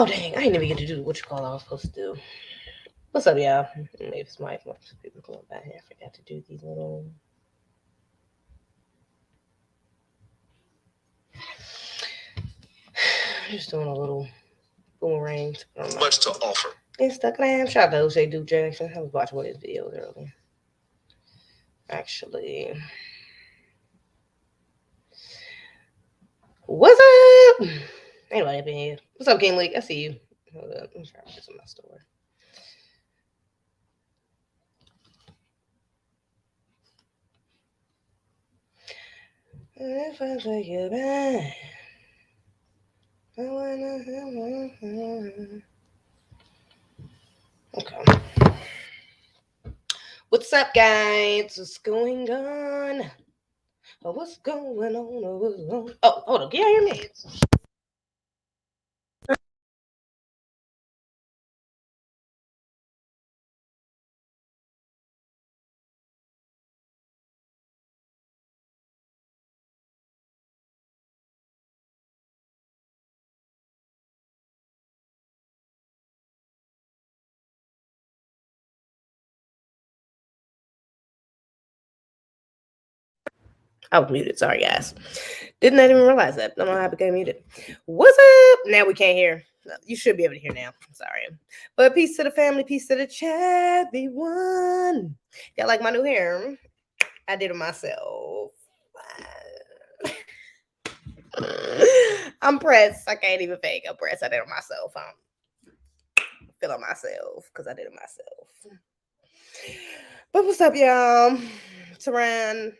Oh dang, I didn't even get to do what you call I was supposed to do. What's up, y'all? Maybe it's my people going back here. I forgot to do these little. Just doing a little boomerang. Much to offer. Instagram. Shout out to O'Shea Duke Jackson. I was watching one of his videos earlier. Actually. What's up? Anybody up in here? What's up, King Leak? I see you. Hold up. I'm trying to get some of my store. If I take you back, I wanna. Okay. What's up, guys? What's going on? Oh, what's going on? Oh, hold on. Can y'all hear me? I was muted. Sorry, guys. Did not even realize that. I don't know how I became muted. What's up? Now we can't hear. You should be able to hear now. I'm sorry. But peace to the family. Peace to the chat. Everyone. Y'all like my new hair? I did it myself. I'm pressed. I can't even fake. I'm pressed. I did it myself. I'm feeling myself because I did it myself. But what's up, y'all? Tehran,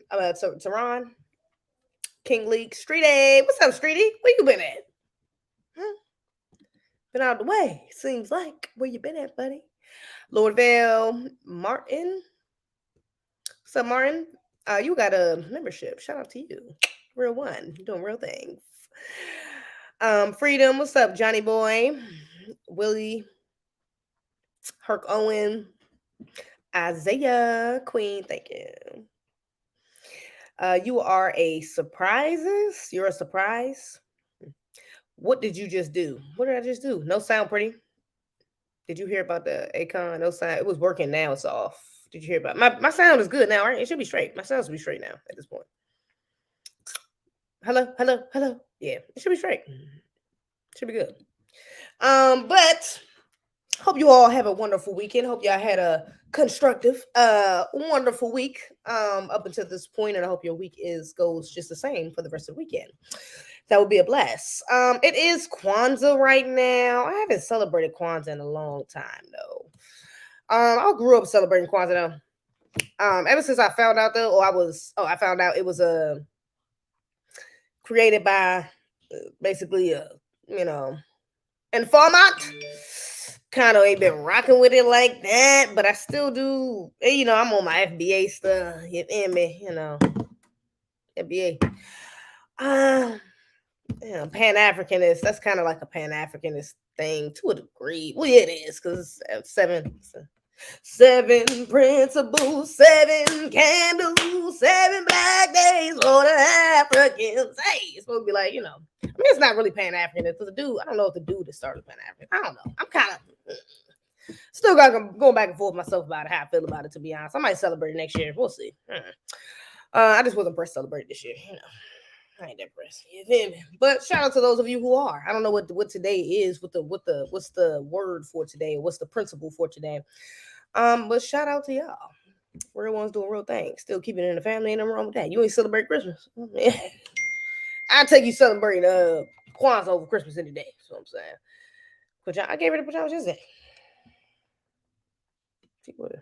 King Leak, Street A. What's up, Streety? Where you been at? Huh? Been out of the way, seems like. Where you been at, buddy? Lord Vale, Martin. What's up, Martin? You got a membership. Shout out to you. Real one. You're doing real things. Freedom. What's up, Johnny Boy? Willie. Herc Owen. Isaiah Queen. Thank you. You are a surprises. You're a surprise. What did you just do? What did I just do? No sound pretty. Did you hear about the Akon? No sound. It was working. Now it's off. Did you hear about my sound is good now, right? It should be straight. My sound should be straight now at this point. Hello, hello, hello. Yeah, it should be straight. Should be good. But hope you all have a wonderful weekend. Hope y'all had a constructive, wonderful week up until this point, and I hope your week goes just the same for the rest of the weekend. That would be a blast. It is Kwanzaa right now. I haven't celebrated Kwanzaa in a long time though. I grew up celebrating Kwanzaa though. Ever since I found out though, I found out it was created by basically informant. Kind of ain't been rocking with it like that, but I still do. I'm on my FBA stuff. You feel me? FBA. Pan Africanist. That's kind of like a Pan Africanist thing to a degree. Well, yeah, it is because seven principles, 7 candles, 7 black days for the Africans. Hey, it's supposed to be like, I mean, it's not really Pan Africanist because the dude, I don't know if the dude that started Pan African. I don't know. I'm kind of still got going back and forth with myself about how I feel about it. To be honest, I might celebrate it next year. We'll see. I just wasn't pressed to celebrate this year. I ain't that pressed. You feel me? But shout out to those of you who are. I don't know what today is. What's the word for today? What's the principle for today? But shout out to y'all. Real ones doing real things. Still keeping it in the family. Ain't nothing wrong with that. You ain't celebrate Christmas. I'll take you celebrate Kwanzaa over Christmas any day. That's what I'm saying. But I gave it a pajamas yesterday. See what.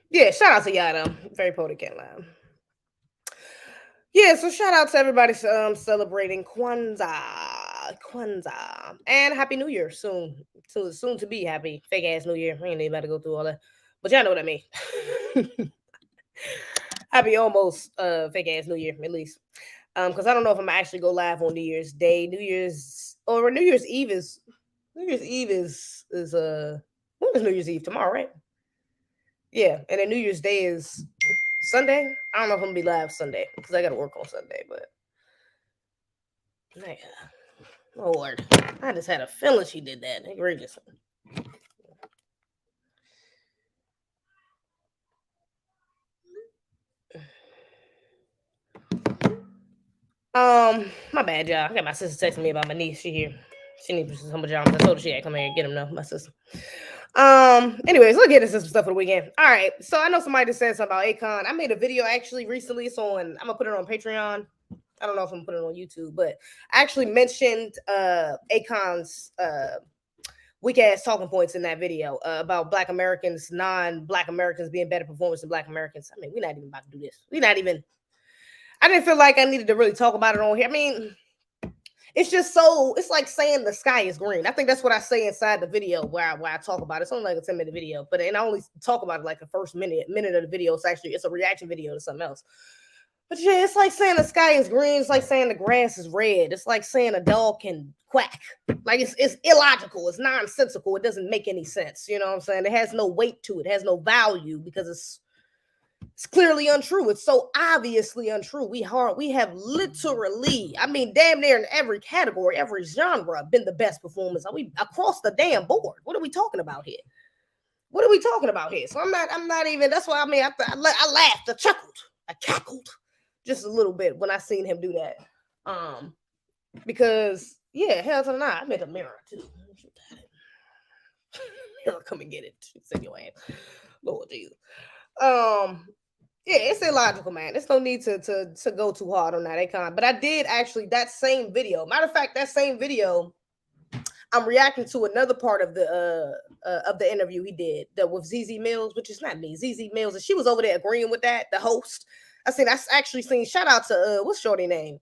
Yeah, shout out to y'all though. Very poetic can't lie. Yeah, so shout out to everybody celebrating Kwanzaa, and Happy New Year soon. So soon to be happy fake ass New Year. I ain't about to go through all that, but y'all know what I mean. Happy almost fake ass New Year at least, because I don't know if I'm actually go live on New Year's Day, New Year's Eve is New Year's Eve is when is New Year's Eve? Tomorrow, right? Yeah, and then New Year's Day is Sunday. I don't know if I'm gonna be live Sunday because I gotta work on Sunday, but man, Lord, I just had a feeling she did that. Egregious. My bad, y'all. I got my sister texting me about my niece. She here. She needs some pajamas. I told her she had to come here and get them now. My sister. Anyways, let's get into some stuff for the weekend. All right. So I know somebody just said something about Akon. I made a video actually recently. So I'm gonna put it on Patreon. I don't know if I'm gonna put it on YouTube, but I actually mentioned Akon's weak ass talking points in that video about Black Americans, non-Black Americans being better performers than Black Americans. I mean, we're not even about to do this. We're not even. I didn't feel like I needed to really talk about it on here. I mean, it's just so, it's like saying the sky is green. I think that's what I say inside the video where I talk about it. It's only like a 10-minute video, but and I only talk about it like the first minute of the video. It's a reaction video to something else. But yeah, it's like saying the sky is green. It's like saying the grass is red. It's like saying a dog can quack. Like it's illogical. It's nonsensical. It doesn't make any sense. You know what I'm saying? It has no weight to it. It has no value because it's clearly untrue. It's so obviously untrue. We have literally, I mean, damn near in every category, every genre, been the best performers. We across the damn board. What are we talking about here? What are we talking about here? So I'm not even. That's why I mean, I laughed, I chuckled, I cackled just a little bit when I seen him do that. Because yeah, hell to the nah, I made a mirror too. Come and get it. Send your ass, Lord Jesus. Yeah, it's illogical, man. There's no need to go too hard on that Akon. But I did actually that same video. Matter of fact, that same video, I'm reacting to another part of the interview he did that with Zeze Mills, which is not me, Zeze Mills, and she was over there agreeing with that, the host. I actually seen shout out to what's shorty name?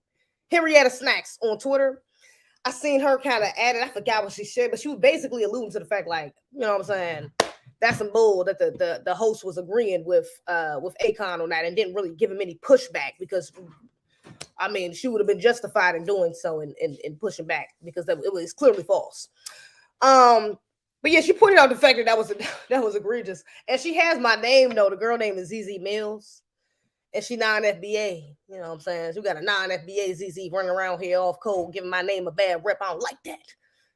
Henrietta Snacks on Twitter. I seen her kind of add it. I forgot what she said, but she was basically alluding to the fact, like, you know what I'm saying? That's some bull that the host was agreeing with Akon on that and didn't really give him any pushback because, I mean, she would have been justified in doing so and pushing back because it was clearly false. But yeah, she pointed out the fact that was egregious, and she has my name though. The girl name is Zeze Mills, and she non-FBA. You know what I'm saying? She got a non-FBA Zeze running around here off code, giving my name a bad rep. I don't like that.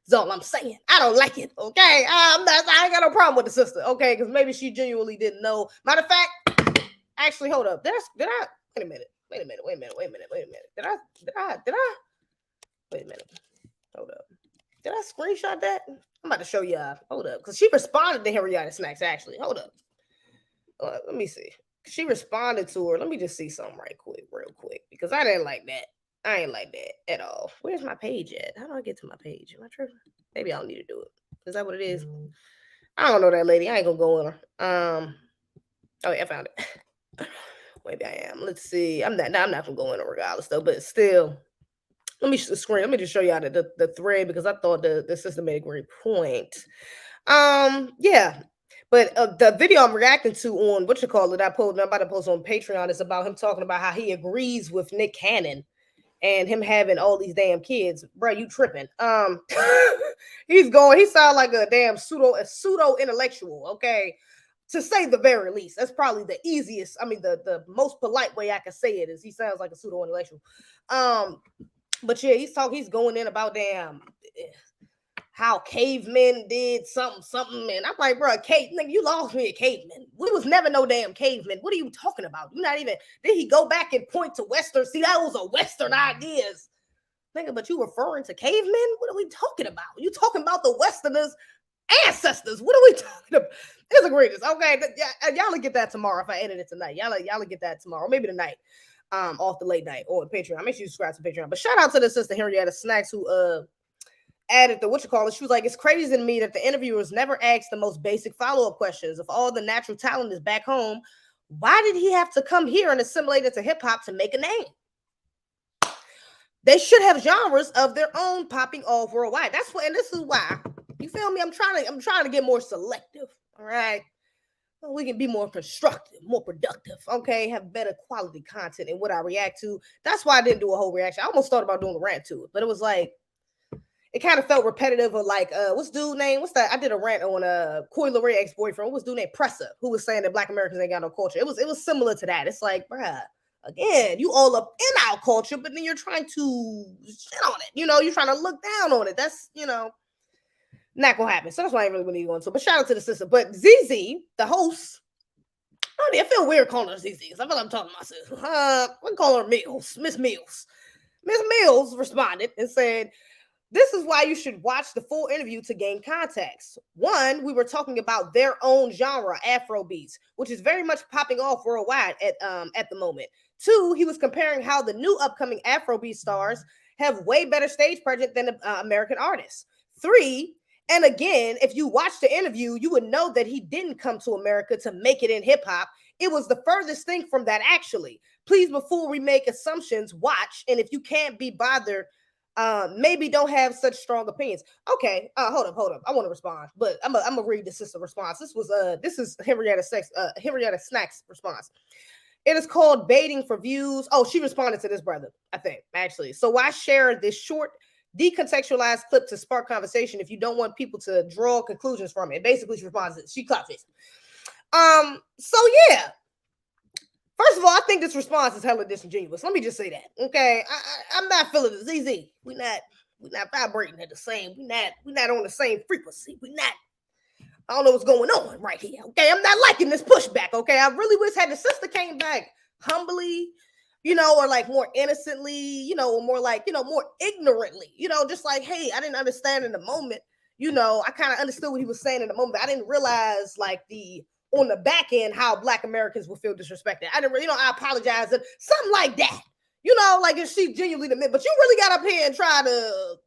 That's all I'm saying. I don't like it. Okay, I ain't got no problem with the sister. Okay, because maybe she genuinely didn't know. Matter of fact, actually, hold up. Did I? Wait a minute. Did I? Wait a minute. Hold up. Did I screenshot that? I'm about to show y'all. Hold up, because she responded to Henrietta Snacks. Actually, hold up. Let me see. She responded to her. Let me just see something real quick, because I didn't like that. I ain't like that at all. Where's my page at? How do I get to my page? Am I tripping? Maybe I don't need to do it. Is that what it is? I don't know that lady. I ain't gonna go on her. Oh yeah, I found it. Maybe I am. Let's see. I'm not gonna go in her regardless though, but still. Let me just show y'all the thread because I thought the sister made a great point. Yeah. But the video I'm reacting to on I'm about to post on Patreon is about him talking about how he agrees with Nick Cannon and him having all these damn kids. Bro, you tripping. He sounds like a damn pseudo intellectual, okay? To say the very least. That's probably the easiest, the most polite way I can say it is he sounds like a pseudo intellectual. But yeah, he's going in about damn how cavemen did something, and I'm like, bro, nigga, you lost me at cavemen. We was never no damn cavemen. What are you talking about? You not even. Did he go back and point to Western? See, that was a Western ideas, nigga. But you referring to cavemen? What are we talking about? You talking about the Westerners' ancestors? What are we talking about? It's egregious. Okay, y'all will get that tomorrow if I edit it tonight. Y'all will get that tomorrow, maybe tonight. Off the late night or Patreon. Make sure you subscribe to Patreon. But shout out to the sister Henrietta Snacks who added the She was like, it's crazy to me that the interviewers never asked the most basic follow-up questions. If all the natural talent is back home, why did he have to come here and assimilate into hip-hop to make a name? They should have genres of their own popping off worldwide. That's what, and this is why. You feel me? I'm trying to get more selective. All right. We can be more constructive, more productive, okay? Have better quality content in what I react to. That's why I didn't do a whole reaction. I almost thought about doing a rant to it, but it was like, it kind of felt repetitive of like, what's dude name? What's that? I did a rant on Coy Leray ex-boyfriend. What's dude named Pressa, who was saying that Black Americans ain't got no culture. It was similar to that. It's like, bruh, again, you all up in our culture, but then you're trying to shit on it. You're trying to look down on it. That's, not gonna happen. So that's why I ain't really gonna go into it. But shout out to the sister. But Zeze, the host, I feel weird calling her Zeze because I feel like I'm talking to my sister. We can call her Mills, Miss Mills. Miss Mills responded and said, this is why you should watch the full interview to gain context. One, we were talking about their own genre, Afrobeats, which is very much popping off worldwide at the moment. Two, he was comparing how the new upcoming Afrobeat stars have way better stage presence than American artists. Three, and again, if you watch the interview, you would know that he didn't come to America to make it in hip hop. It was the furthest thing from that, actually. Please, before we make assumptions, watch. And if you can't be bothered, maybe don't have such strong opinions. Okay, hold up. I want to respond, but I'm gonna read the sister response. This is Henrietta Snack's response. It is called baiting for views. Oh, she responded to this brother, I think, actually. So why share this short, decontextualized clip to spark conversation if you don't want people to draw conclusions from it? Basically, she responds, she claps it. So yeah. First of all, I think this response is hella disingenuous. Let me just say that. Okay. I'm not feeling the ZZ. We're not vibrating at the same. We're not on the same frequency. I don't know what's going on right here. Okay. I'm not liking this pushback. Okay. I really wish had the sister came back humbly, or like more innocently, or more like, more ignorantly, just like, hey, I didn't understand in the moment. I kind of understood what he was saying in the moment. I didn't realize like on the back end, how Black Americans will feel disrespected. I didn't really, I apologize. Something like that. Like if she genuinely admit, but you really got up here and try to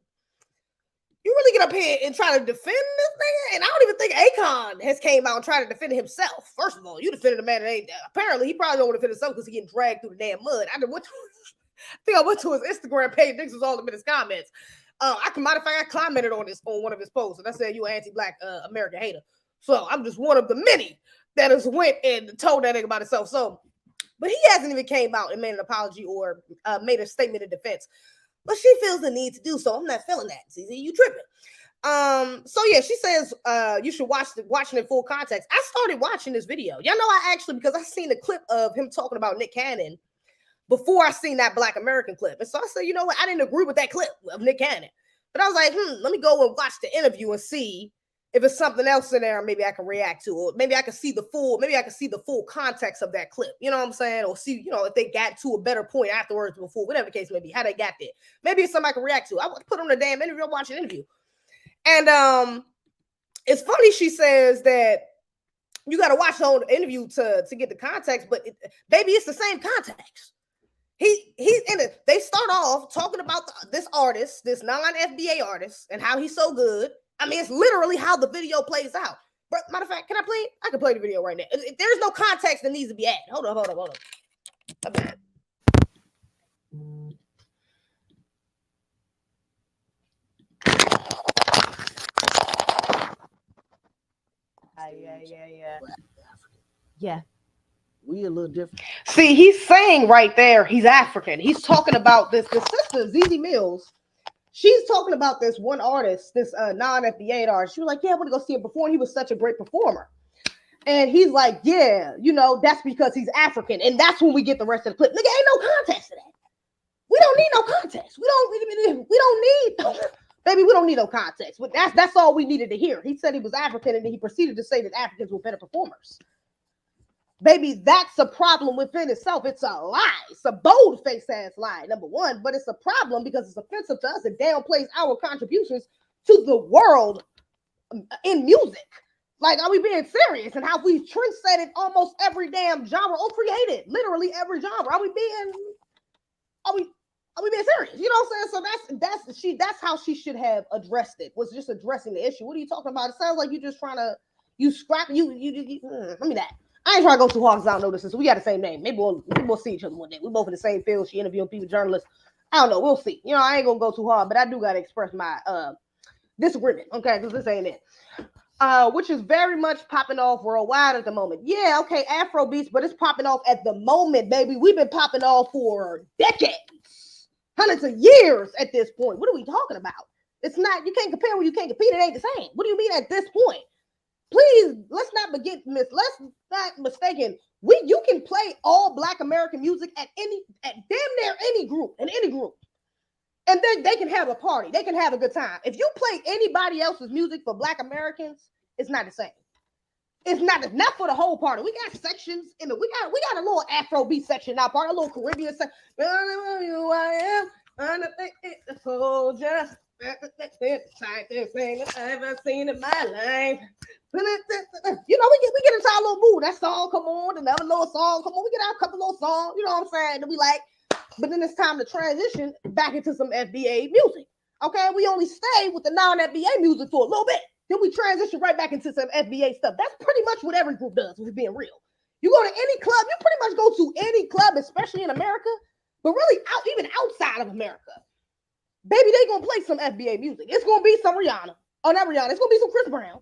defend this nigga. And I don't even think Akon has came out and tried to defend himself. First of all, you defended a man that ain't, apparently he probably don't want to defend himself because he getting dragged through the damn mud. I went to his Instagram page. This was all up in his comments. Matter of fact, I commented on one of his posts and I said, you an anti-Black American hater. So I'm just one of the many that has went and told that nigga about himself. So, but he hasn't even came out and made an apology or made a statement of defense. But she feels the need to do so. I'm not feeling that. ZZ, you tripping. So yeah, she says you should watching in full context. I started watching this video. Y'all know because I seen a clip of him talking about Nick Cannon before I seen that Black American clip. And so I said, you know what? I didn't agree with that clip of Nick Cannon. But I was like, let me go and watch the interview and see if it's something else in there, maybe I can react to, or maybe I can see the full context of that clip. You know what I'm saying? Or see, if they got to a better point afterwards before, whatever the case may be, how they got there. Maybe it's something I can react to. I put on the damn interview, I watch an interview. And it's funny she says that you got to watch the whole interview to get the context, but baby, it's the same context. He's in it. They start off talking about this artist, this non-FBA artist, and how he's so good. I mean, it's literally how the video plays out. But matter of fact, can I play it? I can play the video right now. There's no context that needs to be added. Hold on. My bad. Yeah. We a little different. See, he's saying right there, he's African. He's talking about the sister, Zeze Mills. She's talking about this one artist, this non-FBA artist. She was like, yeah, I want to go see him perform. He was such a great performer. And he's like, yeah, that's because he's African. And that's when we get the rest of the clip. Nigga, ain't no context to that. We don't need no context. We don't need no context. But that's all we needed to hear. He said he was African, and then he proceeded to say that Africans were better performers. Baby, that's a problem within itself. It's a lie. It's a bold-faced ass lie, number one. But it's a problem because it's offensive to us. It downplays our contributions to the world in music. Like, are we being serious? And how we trendsetted almost every damn genre or created literally every genre. Are we being serious? You know what I'm saying? So that's how she should have addressed it. Was just addressing the issue. What are you talking about? It sounds like you're just trying to let me that. I ain't trying to go too hard because I don't know this. So we got the same name. Maybe we'll see each other one day. We both in the same field. She interviewing people, journalists. I don't know. We'll see. I ain't gonna go too hard, but I do gotta express my disagreement. Okay, because this ain't it. Which is very much popping off worldwide at the moment. Yeah, okay, Afrobeats, but it's popping off at the moment, baby. We've been popping off for decades, hundreds of years at this point. What are we talking about? It's not, you can't compare when you can't compete. It ain't the same. What do you mean at this point? Please, let's not mistaken. You can play all Black American music at damn near any group, in any group. And then they can have a party. They can have a good time. If you play anybody else's music for Black Americans, it's not the same. It's not for the whole party. We got sections in we got a little Afrobeat section now, part a little Caribbean section. You I am the soldier. Type thing I've ever seen in my life. You know, we get into our little mood. That song come on, another little song come on. We get out a couple little songs. You know what I'm saying? And we like, but then it's time to transition back into some FBA music. Okay, we only stay with the non-FBA music for a little bit. Then we transition right back into some FBA stuff. That's pretty much what every group does, if we're being real. You go to any club, you pretty much go to any club, especially in America, but really even outside of America. Baby, they gonna play some FBA music. It's gonna be some Rihanna. Oh, not Rihanna. It's gonna be some Chris Brown.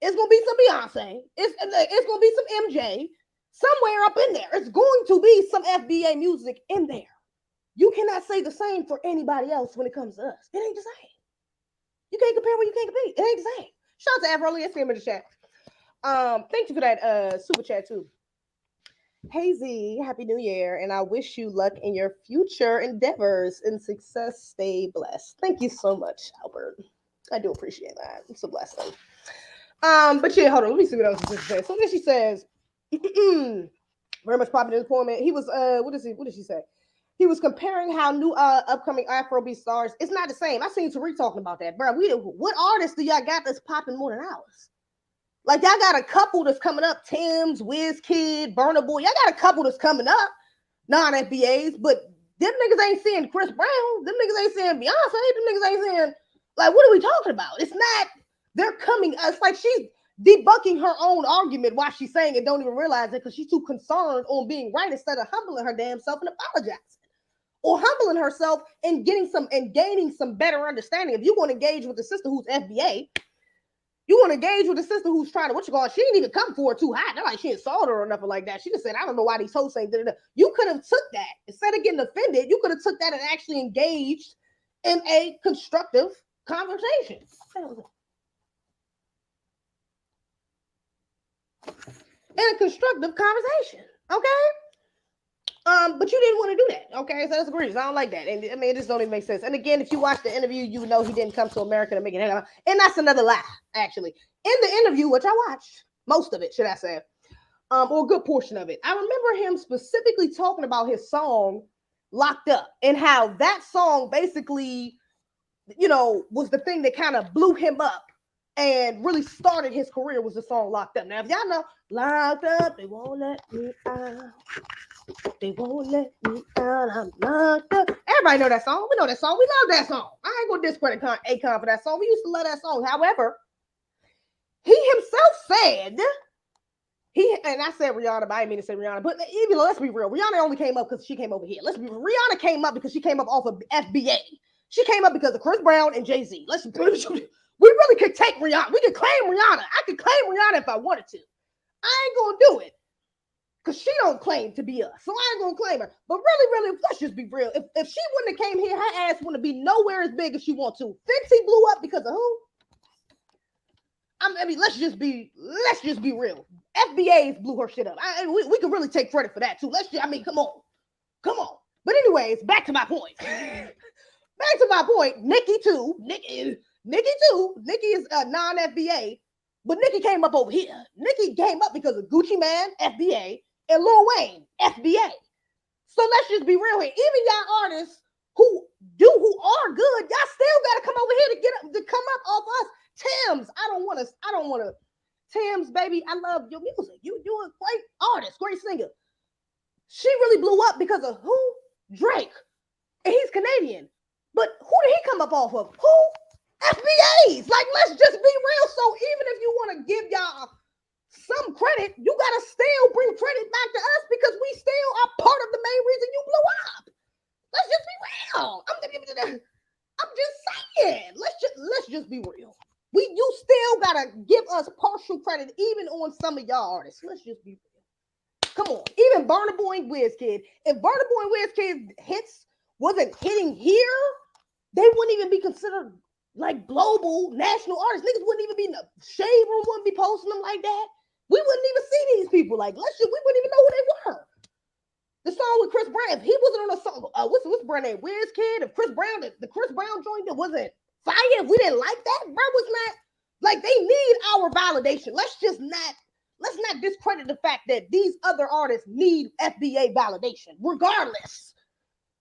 It's gonna be some Beyonce. It's gonna be some MJ. Somewhere up in there. It's going to be some FBA music in there. You cannot say the same for anybody else when it comes to us. It ain't the same. You can't compare when you can't compete. It ain't the same. Shout out to Afro. Let's see him in the chat. Thank you for that super chat too. Hey Z, happy new year, and I wish you luck in your future endeavors and success. Stay blessed. Thank you so much, Albert. I do appreciate that. It's a blessing. But yeah, hold on. Let me see what else she says. So then she says, very much popular employment. He was what did she say? He was comparing how new upcoming Afrobeat stars. It's not the same. I seen Tariq talking about that, bro. What artists do y'all got that's popping more than ours? Like, y'all got a couple that's coming up, Tim's, Wizkid, Burna Boy. Y'all got a couple that's coming up, non-FBAs, but them niggas ain't seeing Chris Brown. Them niggas ain't seeing Beyonce. Them niggas ain't seeing, like, what are we talking about? It's not, they're coming, it's like she's debunking her own argument while she's saying it, don't even realize it, because she's too concerned on being right instead of humbling her damn self and apologizing. Or humbling herself and gaining some better understanding. If you want to engage with the sister who's FBA, you want to engage with a sister who's trying to, she didn't even come for it too hot. Not like she insulted her or nothing like that. She just said, I don't know why these hoes say da-da-da. You could have took that. Instead of getting offended, you could have took that and actually engaged in a constructive conversation. Okay? But you didn't want to do that, okay? So that's egregious. I don't like that. And I mean, it just don't even make sense. And again, if you watch the interview, you know he didn't come to America to make it happen. And that's another lie, actually. In the interview, which I watched, most of it, should I say, or a good portion of it, I remember him specifically talking about his song, Locked Up, and how that song basically, you know, was the thing that kind of blew him up and really started his career, was the song Locked Up. Now, if y'all know, locked up, they won't let me out. They won't let me out. I'm locked up. Everybody know that song. We know that song. We love that song. I ain't gonna discredit Akon for that song. We used to love that song. However, he himself said, and I said Rihanna, but I didn't mean to say Rihanna. But even let's be real, Rihanna only came up because she came over here. Rihanna came up because she came up off of FBA. She came up because of Chris Brown and Jay-Z. We really could take Rihanna. We could claim Rihanna. I could claim Rihanna if I wanted to. I ain't gonna do it, because she don't claim to be us. So I ain't gonna claim her. But really, let's just be real. If she wouldn't have came here, her ass wouldn't be nowhere as big as she wants to. Fenty blew up because of who? I mean, let's just be real. FBAs blew her shit up. We could really take credit for that too. Come on. But anyways, back to my point. Nicki too. Nicki is a non-FBA, but Nicki came up over here. Nicki came up because of Gucci Mane, FBA, and Lil Wayne, FBA. So let's just be real here. Even y'all artists who are good, y'all still gotta come over here to come up off us. Tim's, I don't wanna. Tim's, baby, I love your music. You're a great artist, great singer. She really blew up because of who? Drake. And he's Canadian. But who did he come up off of? Who? FBAs. Like, let's just be real. So even if you want to give y'all some credit, you gotta still bring credit back to us, because we still are part of the main reason you blew up. Let's just be real. I'm just saying. Let's just be real. You still gotta give us partial credit even on some of y'all artists. Let's just be real. Come on. Even Burna Boy and Wizkid. If Burna Boy and Wizkid hits wasn't hitting here, they wouldn't even be considered like global national artists. Niggas wouldn't even be in the shade room, wouldn't be posting them like that. We wouldn't even see these people. Like, we wouldn't even know who they were. The song with Chris Brown, if he wasn't on a song, what's Brown name? Wizkid, if Chris Brown, the Chris Brown joint that wasn't fire, if we didn't like that, bro, was not, like, they need our validation. Let's not discredit the fact that these other artists need FBA validation, regardless.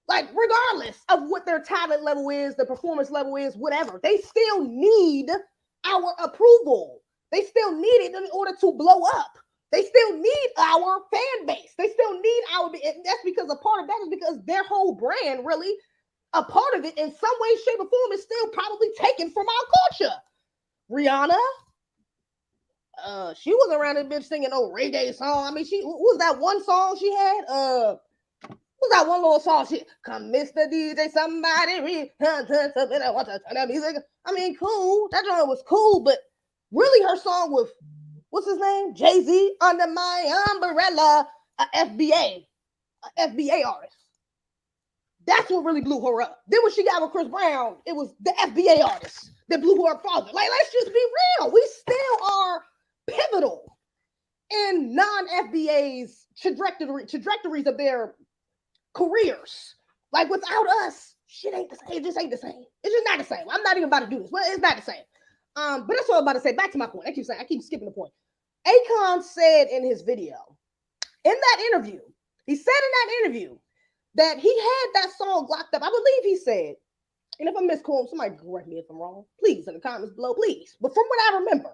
Like, regardless of what their talent level is, the performance level is, whatever, they still need our approval. They still need it in order to blow up. They still need our fan base. They still need our, and that's because a part of that is because their whole brand, really, a part of it in some way, shape, or form is still probably taken from our culture. Rihanna, she was around this bitch singing no reggae song. I mean, what was that one song she had? What was that one little song? Come, Mr. DJ, somebody want to turn that music. I mean, cool. That joint was cool, but really her song with, what's his name? Jay-Z, Under My Umbrella, FBA artist. That's what really blew her up. Then when she got with Chris Brown, it was the FBA artist that blew her up farther. Like, let's just be real. We still are pivotal in non-FBA's trajectories of their careers. Like, without us, shit ain't the same. It just ain't the same. It's just not the same. I'm not even about to do this. Well, it's not the same. But that's what I'm about to say. Back to my point. I keep skipping the point. Akon said in his video, in that interview, he said in that interview that he had that song locked up. I believe he said, and if I'm misquoting, somebody correct me if I'm wrong, please, in the comments below, please. But from what I remember,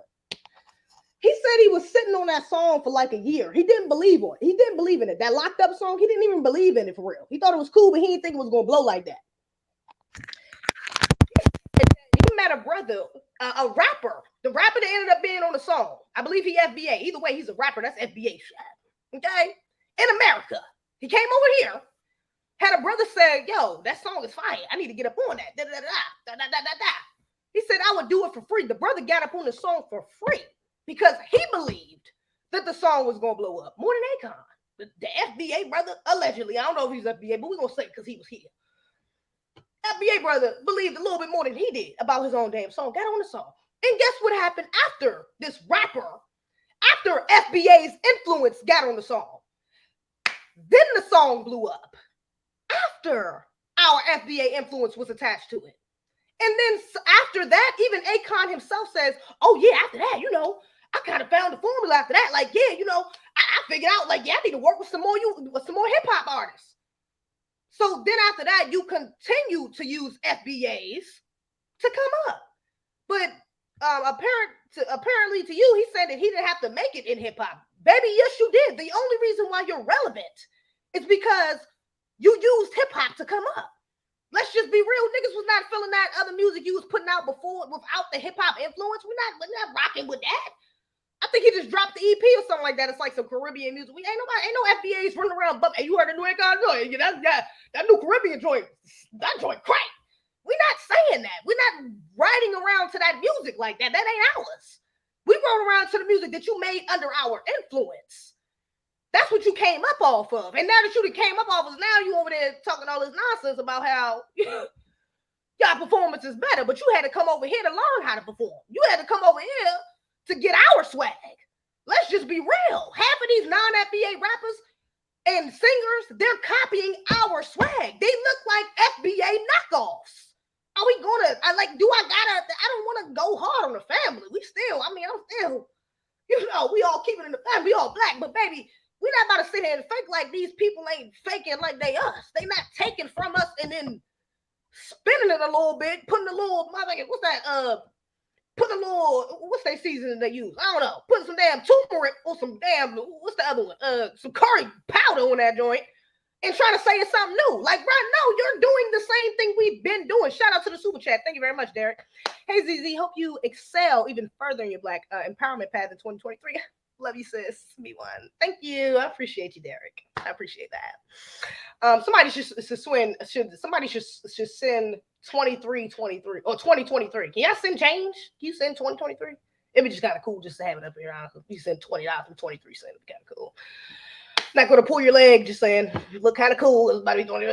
he said he was sitting on that song for like a year. He didn't believe on it. He didn't believe in it. That locked up song, he didn't even believe in it for real. He thought it was cool, but he didn't think it was going to blow like that. He met a brother, a rapper. The rapper that ended up being on the song. I believe he FBA. Either way, he's a rapper. That's FBA shit. Okay? In America. He came over here, had a brother say, yo, that song is fire. I need to get up on that. He said, I would do it for free. The brother got up on the song for free because he believed that the song was going to blow up more than Akon. The FBA brother, allegedly, I don't know if he's FBA, but we're going to say it because he was here. FBA brother believed a little bit more than he did about his own damn song, got on the song. And guess what happened after this rapper, after FBA's influence got on the song? Then the song blew up. After our FBA influence was attached to it. And then after that, even Akon himself says, oh yeah, after that, I kind of found the formula after that. Like, yeah, I figured out, like, yeah, I need to work with some more hip-hop artists. So then after that, you continue to use FBAs to come up. But apparently to you, he said that he didn't have to make it in hip-hop. Baby, yes, you did. The only reason why you're relevant is because you used hip-hop to come up. Let's just be real. Niggas was not feeling that other music you was putting out before without the hip-hop influence. We're not rocking with that. I think he just dropped the EP or something like that. It's like some Caribbean music. Ain't no FBAs running around. Hey, you heard the new Akon joint? That new Caribbean joint. That joint crack. We're not saying that. We're not riding around to that music like that. That ain't ours. We rode around to the music that you made under our influence. That's what you came up off of. And now that you came up off of, now you over there talking all this nonsense about how your performance is better, but you had to come over here to learn how to perform. You had to come over here to get our swag. Let's just be real. Half of these non-FBA rappers and singers, they're copying our swag. They look like FBA knockoffs. Are we gonna, I don't want to go hard on the family. I'm still, we all keep it in the family, we all black, but baby, we're not about to sit here and fake like these people ain't faking like they us. They not taking from us and then spinning it a little bit, putting a little, what's that seasoning they use? I don't know. Putting some damn turmeric or some damn, what's the other one? Some curry powder on that joint and trying to say it's something new. Like, right now, you're doing the same thing we've been doing. Shout out to the super chat. Thank you very much, Derek. Hey, ZZ, hope you excel even further in your black empowerment path in 2023. Love you, sis. Me one. Thank you. I appreciate you, Derek. I appreciate that. Somebody should send 2323 or 2023. Can y'all send change? Can you send 2023? It'd be just kind of cool just to have it up here. You send $20 from 23 cents. It'd be kind of cool. Not going to pull your leg, just saying you look kind of cool. It's about to be 20.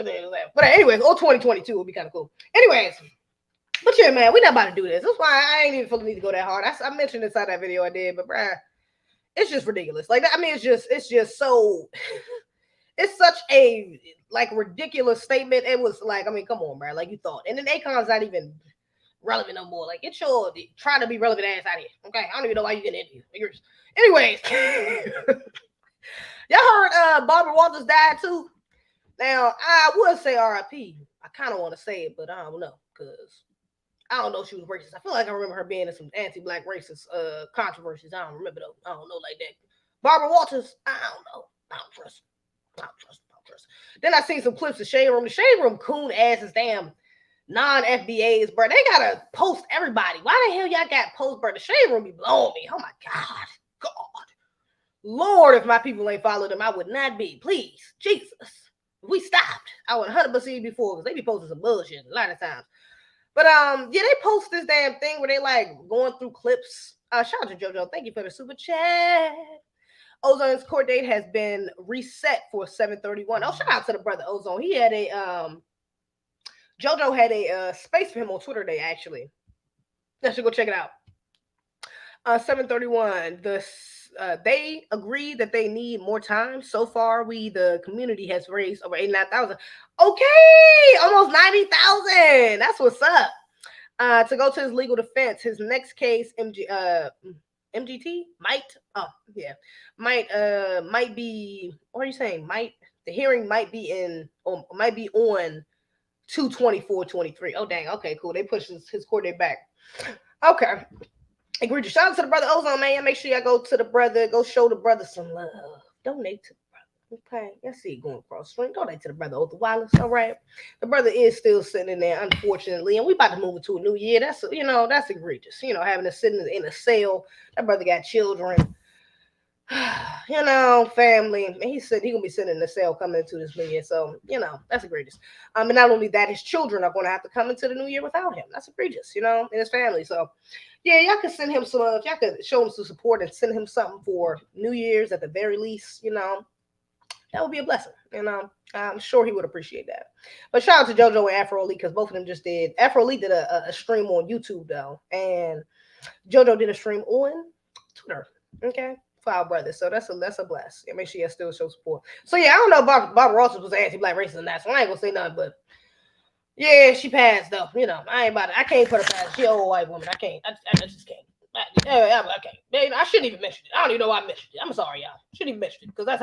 But anyways, or 2022 would be kind of cool. Anyways, But yeah, man, we not about to do this. That's why I ain't even feeling need to go that hard. I mentioned inside that video I did, but bruh, it's just ridiculous. Like, I mean, it's just so, it's such a like ridiculous statement. It was like, I mean, come on, bruh. Like you thought. And then Akon's not even relevant no more. Like, get your trying to be relevant ass out of here. Okay, I don't even know why you getting into it. Anyways, y'all heard Barbara Walters died too. Now I would say R.I.P. I kind of want to say it, but I don't know because I don't know if she was racist. I feel like I remember her being in some anti-black racist controversies. I don't remember though. I don't know like that. Barbara Walters, I don't know. I don't trust her. I don't trust her. Then I seen some clips of Shade Room. The Shade Room coon asses damn non-FBAs, bro. They gotta post everybody. Why the hell y'all got post, bro? The Shade Room be blowing me. Oh my God. Lord, if my people ain't followed them, I would not be. Please, Jesus. If we stopped, I would 100% before because they be posting some bullshit a lot of times. But yeah, they post this damn thing where they like going through clips. Shout out to JoJo. Thank you for the super chat. Ozone's court date has been reset for 7/31. Oh, shout out to the brother Ozone. He had a JoJo had a space for him on Twitter Day, actually. I should go check it out. 7/31. They agreed that they need more time. So far, the community has raised over 89,000. Okay, almost 90,000. That's what's up. To go to his legal defense, his next case, MGT might be. What are you saying? The hearing might be on 2/24/23. Oh dang. Okay, cool. They pushed his court date back. Okay. Egregious. Shout out to the brother Ozone, man. Make sure y'all go show the brother some love. Donate to the brother. Okay. Y'all see it going across the street. Donate to the brother Other Wallace. All right. The brother is still sitting in there, unfortunately, and we about to move into a new year. That's egregious. Having to sit in a cell. That brother got children. Family. And he said he gonna be sitting in the cell coming into this new year. So, that's egregious. And not only that, his children are gonna have to come into the new year without him. That's egregious, and his family. So yeah, y'all could send him some love. Y'all could show him some support and send him something for New Year's at the very least, that would be a blessing. I'm sure he would appreciate that. But shout out to JoJo and Afro Elite because both of them just did. Afro Elite did a stream on YouTube though, and JoJo did a stream on Twitter. Okay. For our brothers, so that's a bless. Yeah, make sure you still show support. So yeah, I don't know if Barbara Ross was anti-black racist and that, so I ain't gonna say nothing. But yeah, she passed though. I ain't about it. I can't put her past. She an old white woman. I can't. I just can't. I can't. I shouldn't even mention it. I don't even know why I mentioned it. I'm sorry, y'all. Shouldn't even mention it because that's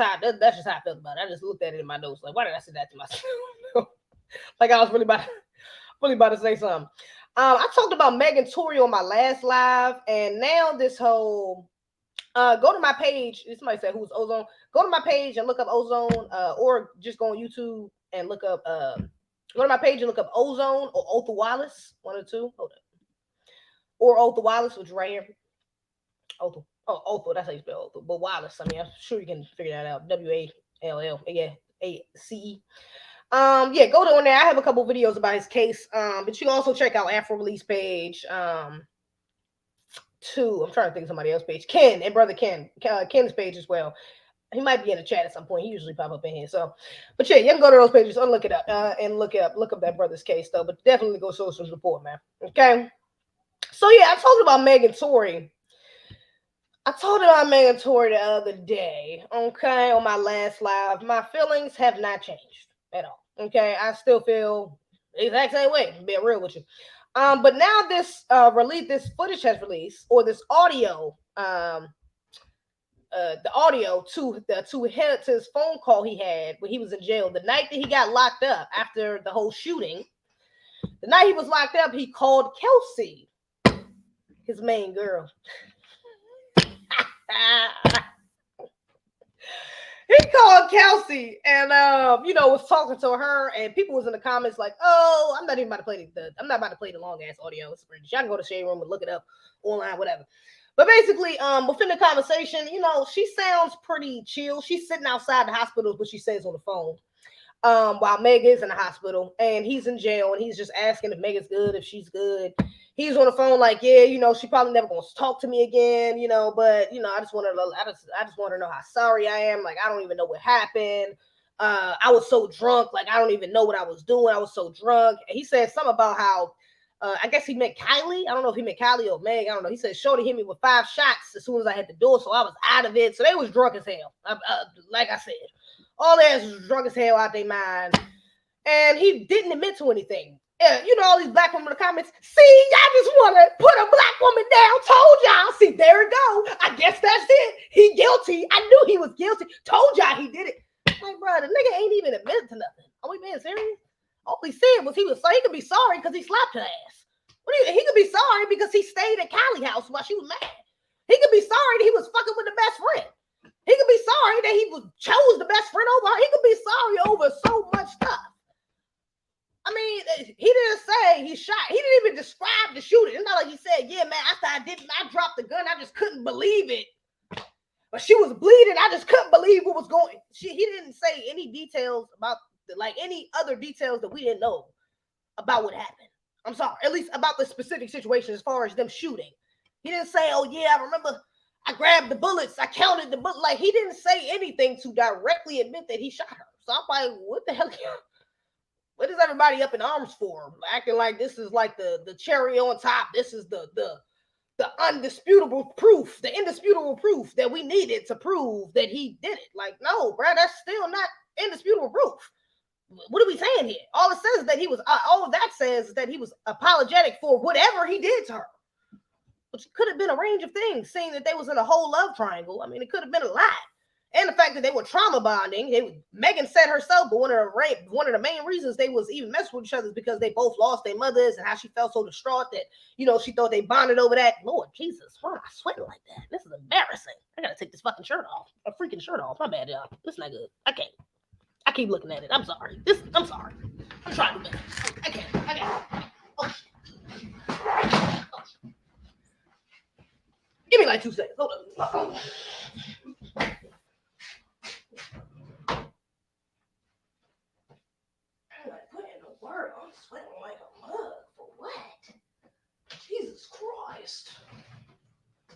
just how I felt about it. I just looked at it in my notes like, why did I say that to myself? Like I was really about to say something. I talked about Megan Tory on my last live, and now this whole. Go to my page. Somebody said who's Ozone. Go to my page and look up Ozone, or just go on YouTube and look up. Go to my page and look up Ozone or Other Wallace. One or two. Hold up. Or Other Wallace, which is right here. Other. Oh, Other. That's how you spell Other. But Wallace. I mean, I'm sure you can figure that out. WALL. Yeah. ACE. Yeah. Go on there. I have a couple videos about his case. But you can also check out Afro Release page. I'm trying to think of somebody else's page. Ken and brother Ken's page as well. He might be in the chat at some point. He usually pop up in here. So, but yeah, you can go to those pages and look it up and look up that brother's case though. But definitely go show some support, man. Okay. So yeah, I talked about Megan Tory. I talked about Megan Tory the other day. Okay, on my last live. My feelings have not changed at all. Okay, I still feel the exact same way. Being real with you. But now this footage has released, or this audio, the audio to his phone call he had when he was in jail the night that he got locked up after the whole shooting. The night he was locked up, he called Kelsey, his main girl. He called Kelsey and was talking to her, and people was in the comments like, "Oh, I'm not about to play the long ass audio. Y'all can go to Shade Room and look it up online, whatever." But basically, within the conversation, she sounds pretty chill. She's sitting outside the hospital, but she says on the phone, while Meg is in the hospital and he's in jail, and he's just asking if Meg is good, if she's good. He's on the phone like, yeah, she probably never gonna talk to me again, but I just want to know how sorry I am. Like, I don't even know what happened. I was so drunk, like I don't even know what I was doing. I was so drunk. And he said something about how I guess he meant Kylie. I don't know if he meant Kylie or Meg. I don't know. He said Shorty hit me with 5 shots as soon as I hit the door, so I was out of it. So they was drunk as hell. Like I said, all their asses was drunk as hell out their mind. And he didn't admit to anything. You know, all these black women in the comments, see, y'all just want to put a black woman down. Told y'all. See, there it go. I guess that's it. He guilty. I knew he was guilty. Told y'all he did it. Like, bro, the nigga ain't even admitted to nothing. Are we being serious? All he said was he could be sorry because he slapped her ass. He could be sorry because he stayed at Kylie's house while she was mad. He could be sorry that he was fucking with the best friend. He could be sorry that he chose the best friend over her. He could be sorry over so much stuff. I mean, he didn't say he shot. He didn't even describe the shooting. It's not like he said, yeah, man, after I dropped the gun, I just couldn't believe it. But she was bleeding. I just couldn't believe what was going. He didn't say any details about any other details that we didn't know about what happened. I'm sorry, at least about the specific situation as far as them shooting. He didn't say, oh yeah, I remember I grabbed the bullets, I counted the bullets. Like, he didn't say anything to directly admit that he shot her. So I'm like, what the hell? What is everybody up in arms for? Acting like this is like the cherry on top. This is the indisputable proof that we needed to prove that he did it. Like, no, bro, that's still not indisputable proof. What are we saying here? All it says is that he was, all that says is that he was apologetic for whatever he did to her. Which could have been a range of things, seeing that they was in a whole love triangle. I mean, it could have been a lot. And the fact that they were trauma bonding. Megan said herself, but one of the main reasons they was even messing with each other is because they both lost their mothers and how she felt so distraught that, you know, she thought they bonded over that. Lord Jesus, why am I sweating like that? This is embarrassing. I gotta take this fucking shirt off. A freaking shirt off. My bad, y'all. This is not good. I can't. I keep looking at it. I'm sorry. I'm sorry. I'm trying to do better. I can't. Oh. Oh. Give me like 2 seconds. Hold on. I'm sweating like a mug. For what? Jesus Christ.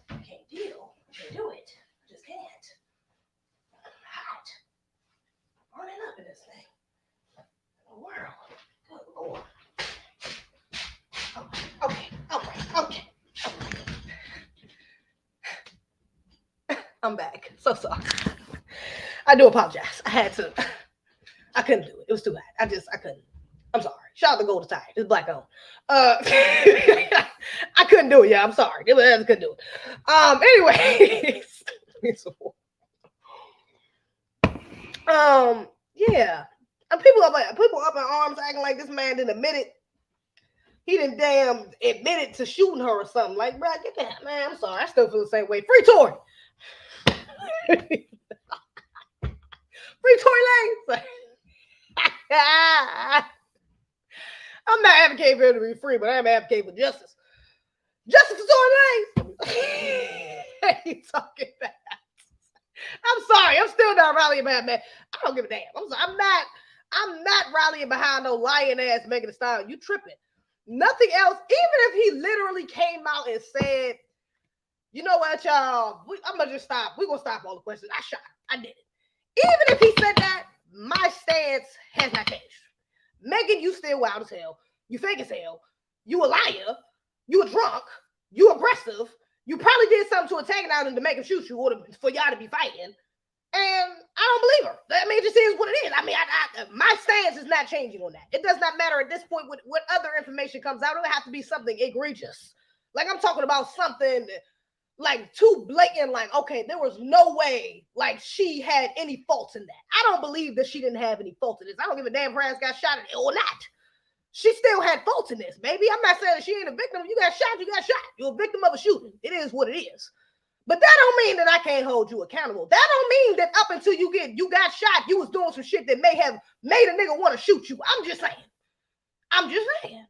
I can't deal. I can't do it. I just can't. I'm hot. Running up in this thing. In the world. Good Lord. Okay. I'm back. So sorry. I do apologize. I couldn't do it. It was too hot. I couldn't. I'm sorry. Shout out to Golden Tide. It's black owned. I couldn't do it. Yeah, I'm sorry. I couldn't do it. Anyways. Yeah. And people up in arms acting like this man didn't admit it. He didn't damn admitted to shooting her or something. Like, bro, get that, man. I'm sorry. I still feel the same way. Free Tory. Free Tory Lanez. I'm not advocating for him to be free, but I'm advocating for justice. Justice for Tory Lanez. He talking about. I'm sorry. I'm still not rallying behind man. I don't give a damn. I'm sorry. I'm not rallying behind no lying ass Megan Thee Stallion. You tripping. Nothing else. Even if he literally came out and said, you know what, y'all? I'm gonna just stop. We're gonna stop all the questions. I shot her. I did it. Even if he said that, my stance has not changed. Megan, you still wild as hell. You fake as hell. You a liar. You a drunk. You aggressive. You probably did something to antagonize him to make him shoot you or for y'all to be fighting. And I don't believe her. I mean, it just is what it is. I mean, my stance is not changing on that. It does not matter at this point what other information comes out. It would have to be something egregious. Like, I'm talking about something like too blatant, like, okay, there was no way like she had any faults in that. I don't believe that she didn't have any faults in this. I don't give a damn if her ass got shot or not. She still had faults in this, baby. I'm not saying that she ain't a victim. You got shot, you got shot. You're a victim of a shooting. It is what it is. But that don't mean that I can't hold you accountable. That don't mean that up until you got shot, you was doing some shit that may have made a nigga want to shoot you. I'm just saying.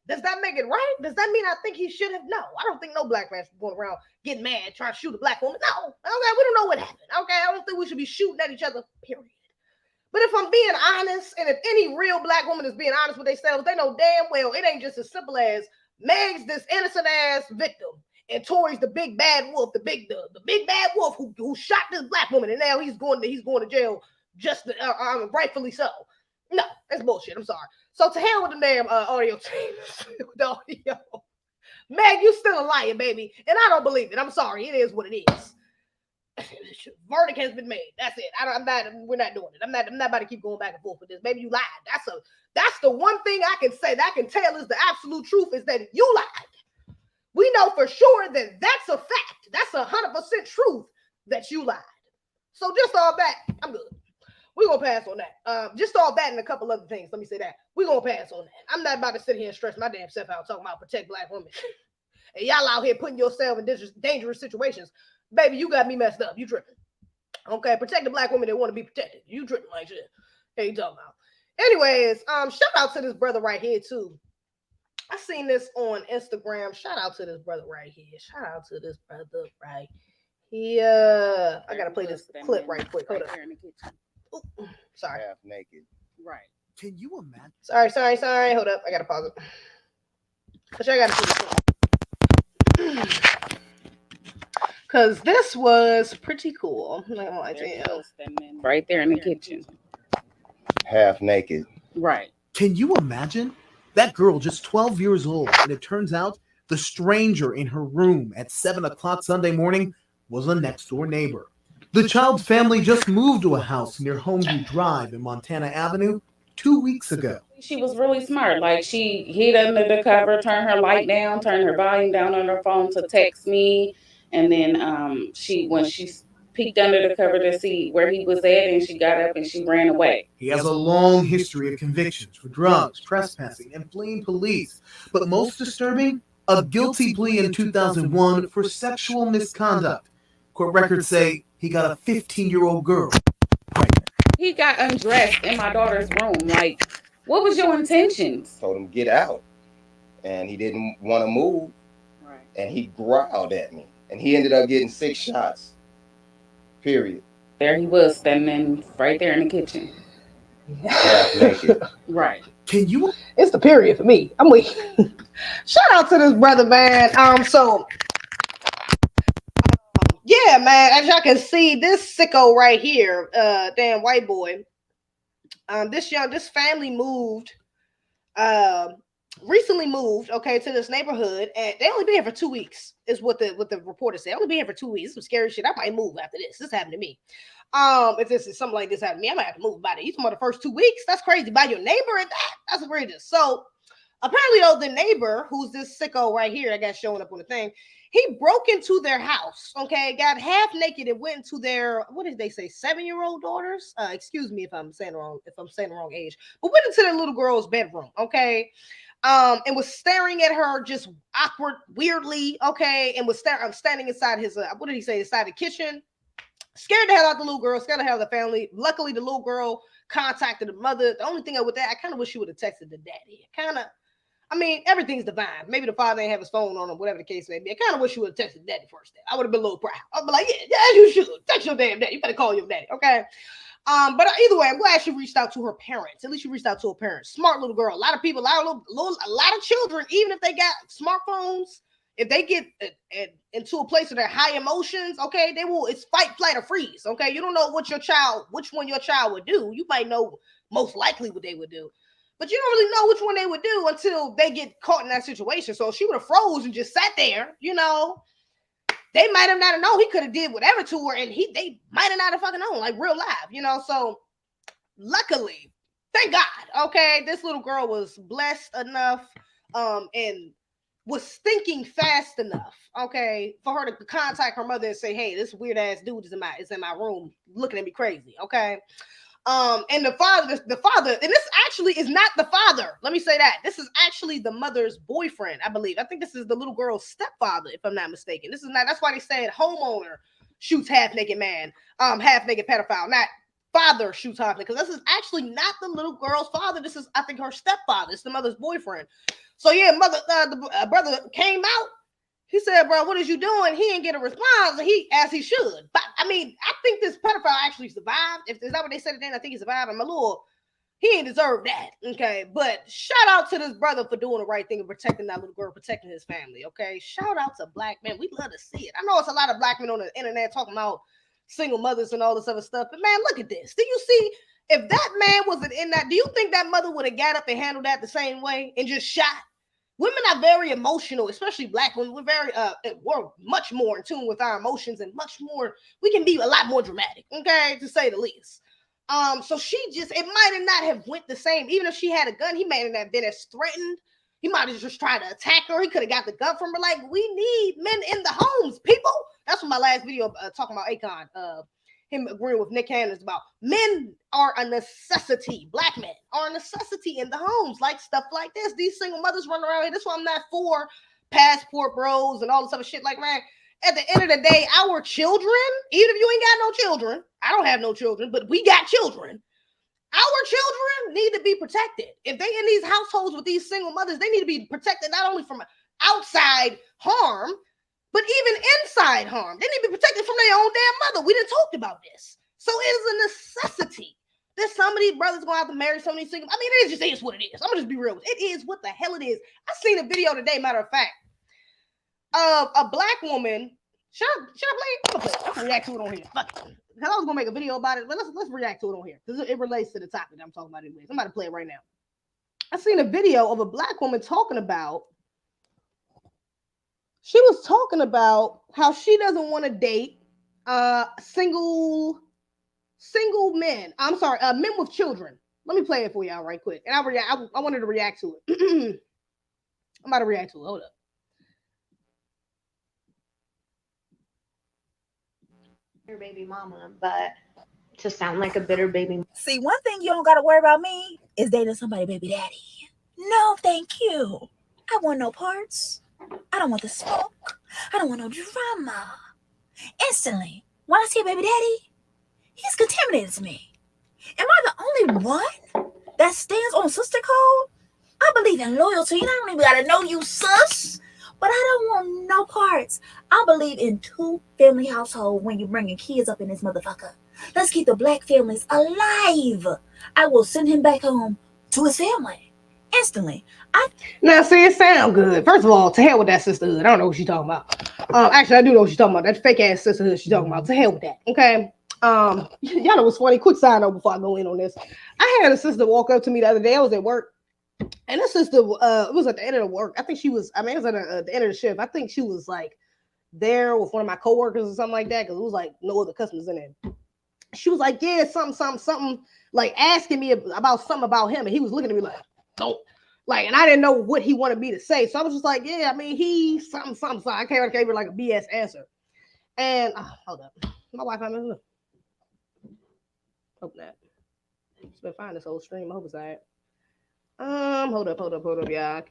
Does that make it right? Does that mean I think he should have? No. I don't think no black man should be going around getting mad, trying to shoot a black woman. No. Okay, we don't know what happened. Okay, I don't think we should be shooting at each other, period. But if I'm being honest, and if any real black woman is being honest with themselves, they know damn well it ain't just as simple as Meg's this innocent ass victim, and Tory's the big bad wolf, the big bad wolf who shot this black woman, and now he's going to jail, just rightfully so. No, that's bullshit. I'm sorry. So to hell with the damn audio teams. The audio. Meg, you still a liar, baby. And I don't believe it. I'm sorry. It is what it is. Verdict has been made. That's it. We're not doing it. I'm not about to keep going back and forth with this. Baby, you lied. That's the one thing I can say that I can tell is the absolute truth is that you lied. We know for sure that that's a fact. That's 100% truth that you lied. So just all that, I'm good. We're going to pass on that. Just all that and a couple other things. Let me say that. We're going to pass on that. I'm not about to sit here and stress my damn self out talking about protect black women. And y'all out here putting yourself in dangerous situations. Baby, you got me messed up. You tripping. Okay, protect the black women that want to be protected. You tripping like shit. Hey, you talking about? Anyways, shout out to this brother right here, too. I seen this on Instagram. Shout out to this brother right here. Shout out to this brother right here. I got to play this clip right quick. Hold up. Ooh, sorry. Half naked. Right. Can you imagine? Sorry. Hold up. I gotta pause it. Actually, I gotta see because this was pretty cool. I'm not gonna lie to you. Right there in the kitchen. Half naked. Right. Can you imagine? That girl, just 12 years old, and it turns out the stranger in her room at 7 o'clock Sunday morning was a next-door neighbor. The child's family just moved to a house near Homeview Drive in Montana Avenue 2 weeks ago. She was really smart. Like, she hid under the cover, turned her light down, turned her volume down on her phone to text me. And then when she peeked under the cover to see where he was at, and she got up and she ran away. He has a long history of convictions for drugs, trespassing, and fleeing police. But most disturbing, a guilty plea in 2001 for sexual misconduct. Court records say he got a 15-year-old girl pregnant. He got undressed in my daughter's room. Like, what was your intentions? Told him get out, and he didn't want to move. Right. And he growled at me, and he ended up getting 6 shots. Period. There he was standing right there in the kitchen. Half naked. Right. Can you? It's the period for me. I'm weak. Shout out to this brother, man. Yeah, man. As y'all can see, this sicko right here, damn white boy. This family moved, recently moved, okay, to this neighborhood, and they only been here for 2 weeks, is what the reporter said. Only been here for 2 weeks. Some scary shit. I might move after this. This happened to me. If this is something like this happened to me, I might have to move by it. You talking about the first 2 weeks? That's crazy. By your neighbor at that? That's outrageous. So apparently, though, the neighbor, who's this sicko right here, I got showing up on the thing, he broke into their house, okay, got half naked and went into their, what did they say, 7-year-old daughters? Excuse me if I'm saying the wrong age, but went into their little girl's bedroom, okay, and was staring at her just awkward, weirdly, okay, and was standing inside his, what did he say, inside the kitchen, scared the hell out the little girl, scared the hell out of the family. Luckily, the little girl contacted the mother. The only thing with that, I kind of wish she would have texted the daddy. I mean, everything's divine. Maybe the father didn't have his phone on him, whatever the case may be. I kind of wish you would have texted daddy first. I would have been a little proud. I'd be like, yeah, you should. Text your damn daddy. You better call your daddy, okay? But either way, I'm glad she reached out to her parents. At least she reached out to her parents. Smart little girl. A lot of people, a lot of children, even if they got smartphones, if they get into a place of their high emotions, okay, it's fight, flight, or freeze, okay? You don't know which one your child would do. You might know most likely what they would do. But you don't really know which one they would do until they get caught in that situation. So if she would have froze and just sat there, you know, they might have not known. He could have did whatever to her, and they might have not have fucking known, like real life, you know. So luckily, thank God, okay, this little girl was blessed enough, and was thinking fast enough, okay, for her to contact her mother and say, "Hey, this weird ass dude is in my room, looking at me crazy," okay. And the father, and this actually is not the father. Let me say that. This is actually the mother's boyfriend, I believe. I think this is the little girl's stepfather, if I'm not mistaken. That's why they said homeowner shoots half-naked man, half-naked pedophile, not father shoots half-naked, because this is actually not the little girl's father. This is, I think, her stepfather. It's the mother's boyfriend. So yeah, the brother came out. He said, "Bro, what is you doing?" He didn't get a response, as he should. But I mean, I think this pedophile actually survived. Is that what they said it then? I think he survived. He ain't deserve that. Okay. But shout out to this brother for doing the right thing and protecting that little girl, protecting his family. Okay. Shout out to black men. We love to see it. I know it's a lot of black men on the internet talking about single mothers and all this other stuff. But man, look at this. Do you see? if that man wasn't in that, do you think that mother would have got up and handled that the same way and just shot? Women are very emotional, especially black women. We're much more in tune with our emotions and much more. We can be a lot more dramatic, okay, to say the least. So it might not have went the same. Even if she had a gun, he might not have been as threatened. He might have just tried to attack her. He could have got the gun from her. Like, we need men in the homes, people. That's what my last video talking about Akon, him agreeing with Nick Cannon's about. Men are a necessity. Black men are a necessity in the homes. Like stuff like this. These single mothers running around here. That's why I'm not for passport bros and all this other shit. Like, man, at the end of the day, our children, even if you ain't got no children, I don't have no children, but we got children. Our children need to be protected. If they in these households with these single mothers, they need to be protected not only from outside harm, but even inside harm. They need to be protected from their own damn mother. We done talked about this. So it is a necessity that some of these brothers going to have to marry some of these single. I mean, it is what it is. I'm going to just be real with it. It is what the hell it is. I seen a video today, matter of fact, of a black woman. Should I play it? I'm going to react to it on here. Fuck it. Because I was going to make a video about it, but let's react to it on here. Because it relates to the topic that I'm talking about anyways. I'm about to play it right now. I seen a video of a black woman talking about, she was talking about how she doesn't want to date single men. I'm sorry, men with children. Let me play it for y'all right quick. And I wanted to react to it. I'm about to react to it. Hold up. Baby mama, but to sound like a bitter baby. See, one thing you don't got to worry about me is dating somebody baby daddy. No, thank you. I want no parts. I don't want the smoke. I don't want no drama. Instantly, when I see a baby daddy, he's contaminated to me. Am I the only one that stands on sister code? I believe in loyalty. I don't even got to know you, sus. But I don't want no parts. I believe in 2-family household when you're bringing kids up in this motherfucker. Let's keep the black families alive. I will send him back home to his family instantly. Now, see, it sound good. First of all, to hell with that sisterhood. I don't know what she's talking about. Actually, I do know what she's talking about. That fake ass sisterhood she's talking about. To hell with that. Okay. Y'all know what's funny? Quick side note before I go in on this. I had a sister walk up to me the other day. I was at work. And this sister, it was at the end of the work. I think she was, it was at the end of the shift. I think she was like there with one of my coworkers or something like that, because it was like no other customers in there. She was like, yeah, something, like asking me about something about him. And he was looking at me like, don't. Like, and I didn't know what he wanted me to say. So I was just like, yeah, I mean, he something. So I gave her like a BS answer. And, hold up. My wife, I'm in. Hope not. It's been fine this whole stream. I hope it's all right. Hold up, y'all.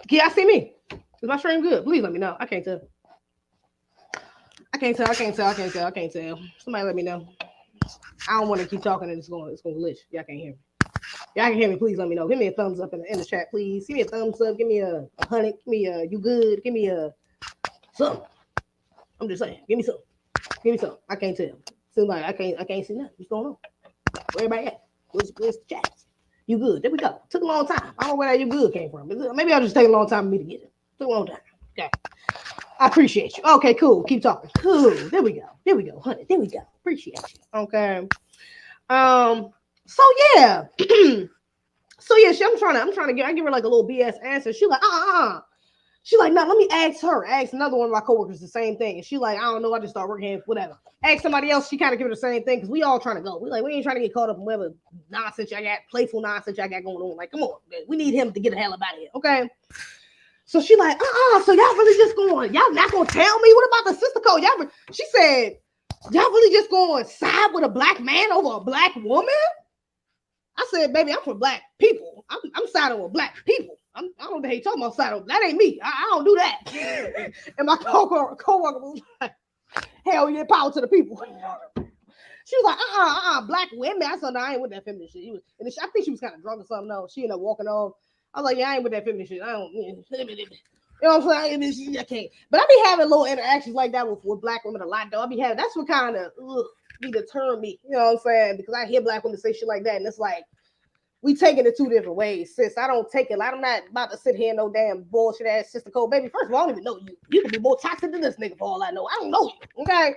Can y'all see me? Is my stream good? Please let me know. I can't tell. Somebody let me know. I don't want to keep talking and it's gonna glitch. Y'all can't hear me. Y'all can hear me. Please let me know. Give me a thumbs up in the chat, please. Give me a thumbs up. Give me a 100. Give me a you good. Give me a something. I'm just saying. Give me something. I can't tell. Seems like I can't see nothing. What's going on? Where everybody at? Where's the chat? You good? There we go. Took a long time. I don't know where that you good came from. Maybe I'll just take a long time for me to get it. Took a long time. Okay. I appreciate you. Okay, cool. Keep talking. Cool. There we go, honey. There we go. Appreciate you. Okay. So yeah. I'm trying to give her like a little BS answer. She like, She like, no, let me ask another one of my coworkers the same thing. And she like, I don't know, I just start working here, whatever. Ask somebody else, she kind of give her the same thing, because we all trying to go. We ain't trying to get caught up in whatever nonsense I got, playful nonsense I got going on. Like, come on, man. We need him to get the hell up out of here, okay? So she like, so y'all really just going, y'all not gonna tell me? What about the sister code? She said, y'all really just going side with a black man over a black woman? I said, baby, I'm for black people. I'm siding with black people. I don't know what the hell you talking about siding. That ain't me. I don't do that. And my coworker was like, hell yeah, power to the people. She was like, black women. I said, no, I ain't with that feminist shit. I think she was kind of drunk or something. No, she ended up walking off. I was like, yeah, I ain't with that feminist shit. I don't, you know what I'm saying? I can't. But I be having little interactions like that with black women a lot, though. That's what kind of be deterring me. You know what I'm saying? Because I hear black women say shit like that, and it's like, we take it in two different ways, sis. I don't take it. I'm not about to sit here in no damn bullshit ass sister code, baby. First of all, I don't even know you. You could be more toxic than this nigga for all I know. I don't know you, okay?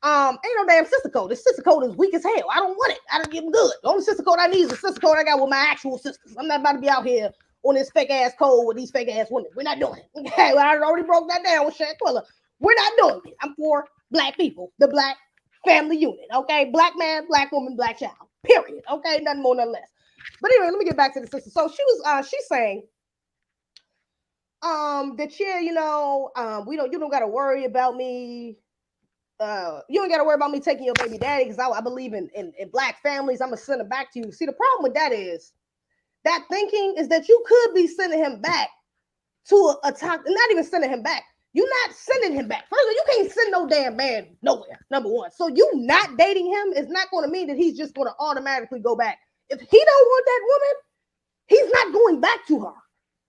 Ain't no damn sister code. The sister code is weak as hell. I don't want it. I don't give them good. The only sister code I need is the sister code I got with my actual sisters. I'm not about to be out here on this fake ass code with these fake ass women. We're not doing it. Okay, well, I already broke that down with Shanquilla. We're not doing it. I'm for black people, the black family unit. Okay, black man, black woman, black child. Period. Okay, nothing more, nothing less. But anyway, let me get back to the sister. So she's saying that you you don't gotta worry about me. You ain't got to worry about me taking your baby daddy because I believe in black families. I'm gonna send him back to you. See, the problem with that is that thinking is that you could be sending him back to a top, not even sending him back. You're not sending him back. First of all, you can't send no damn man nowhere. Number one, so you not dating him is not going to mean that he's just going to automatically go back. If he don't want that woman, he's not going back to her.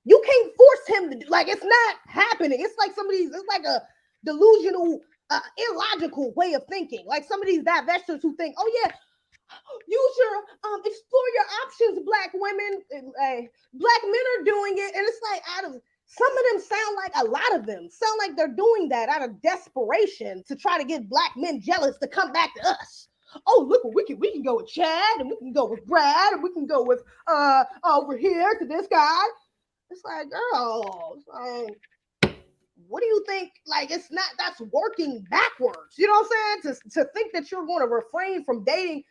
You can't force him to do, like, it's not happening. It's like it's like a delusional, illogical way of thinking. Like some of these divestors who think, oh yeah, use your explore your options, black women, black men are doing it, and it's like some of them sound like, a lot of them sound like they're doing that out of desperation to try to get black men jealous to come back to us. Oh, look, we can go with Chad, and we can go with Brad, and we can go with over here to this guy. It's like, girl, it's like, what do you think? Like, it's not, that's working backwards. You know what I'm saying? To think that you're going to refrain from dating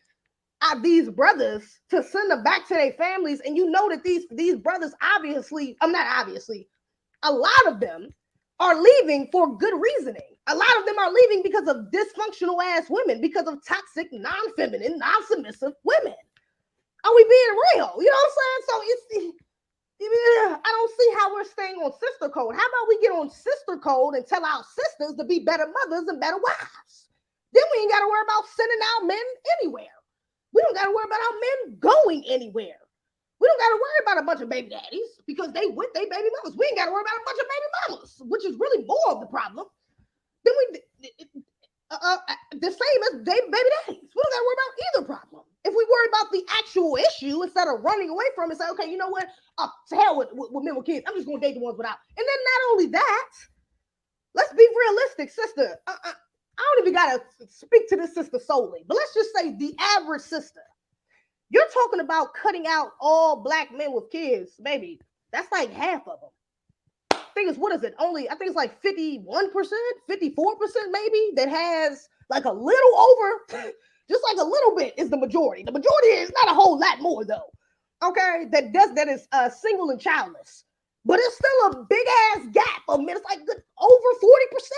these brothers to send them back to their families, and you know that these brothers a lot of them are leaving for good reasoning. A lot of them are leaving because of dysfunctional ass women, because of toxic, non-feminine, non-submissive women. Are we being real? You know what I'm saying? So I don't see how we're staying on sister code. How about we get on sister code and tell our sisters to be better mothers and better wives? Then we ain't got to worry about sending our men anywhere. We don't got to worry about our men going anywhere. We don't got to worry about a bunch of baby daddies because they with their baby mamas. We ain't got to worry about a bunch of baby mamas, which is really more of the problem. Then the same as baby daddies. We don't got to worry about either problem. If we worry about the actual issue instead of running away from it, say, okay, you know what? To hell with men with kids. I'm just going to date the ones without. And then not only that, let's be realistic, sister. I don't even got to speak to this sister solely, but let's just say the average sister. You're talking about cutting out all black men with kids, baby. That's like half of them. I think it's, what is it? I think it's like 51%, 54% maybe that has like a little over, just like a little bit is the majority. The majority is not a whole lot more though. Okay, that is single and childless. But it's still a big ass gap of men. It's like good, over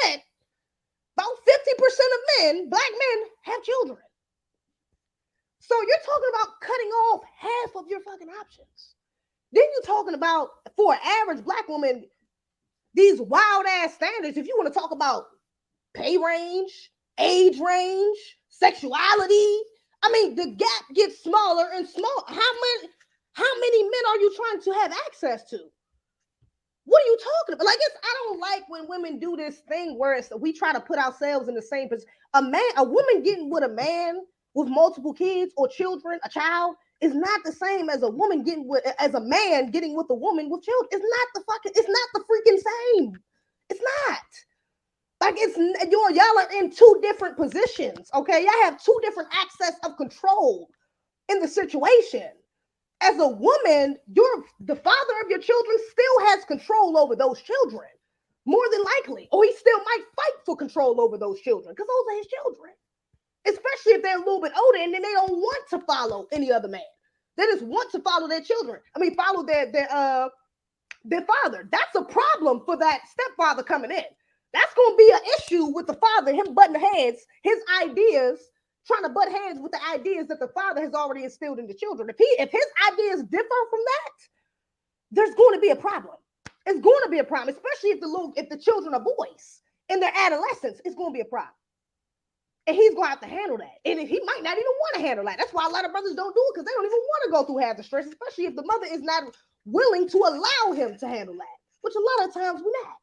40%. About 50% of men, black men, have children. So you're talking about cutting off half of your fucking options. Then you're talking about, for an average black woman, these wild ass standards. If you want to talk about pay range, age range, sexuality, I mean, the gap gets smaller and smaller. How many men are you trying to have access to? What are you talking about? Like, I don't like when women do this thing where we try to put ourselves in the same position. A woman getting with a man with multiple kids or children, a child, is not the same as a woman as a man getting with a woman with children. It's not the freaking same. It's not. Like, y'all are in two different positions, okay? Y'all have two different access of control in the situation. As a woman, the father of your children still has control over those children, more than likely, or he still might fight for control over those children because those are his children, especially if they're a little bit older and then they don't want to follow any other man. They just want to follow their children. I mean, follow their father. That's a problem for that stepfather coming in. That's going to be an issue with the father, him butting heads, his ideas, trying to butt heads with the ideas that the father has already instilled in the children. If his ideas differ from that, there's going to be a problem. It's going to be a problem, especially if the children are boys in their adolescence. It's going to be a problem, and he's going to have to handle that. And he might not even want to handle that. That's why a lot of brothers don't do it, because they don't even want to go through half the stress, especially if the mother is not willing to allow him to handle that, which a lot of times we're not.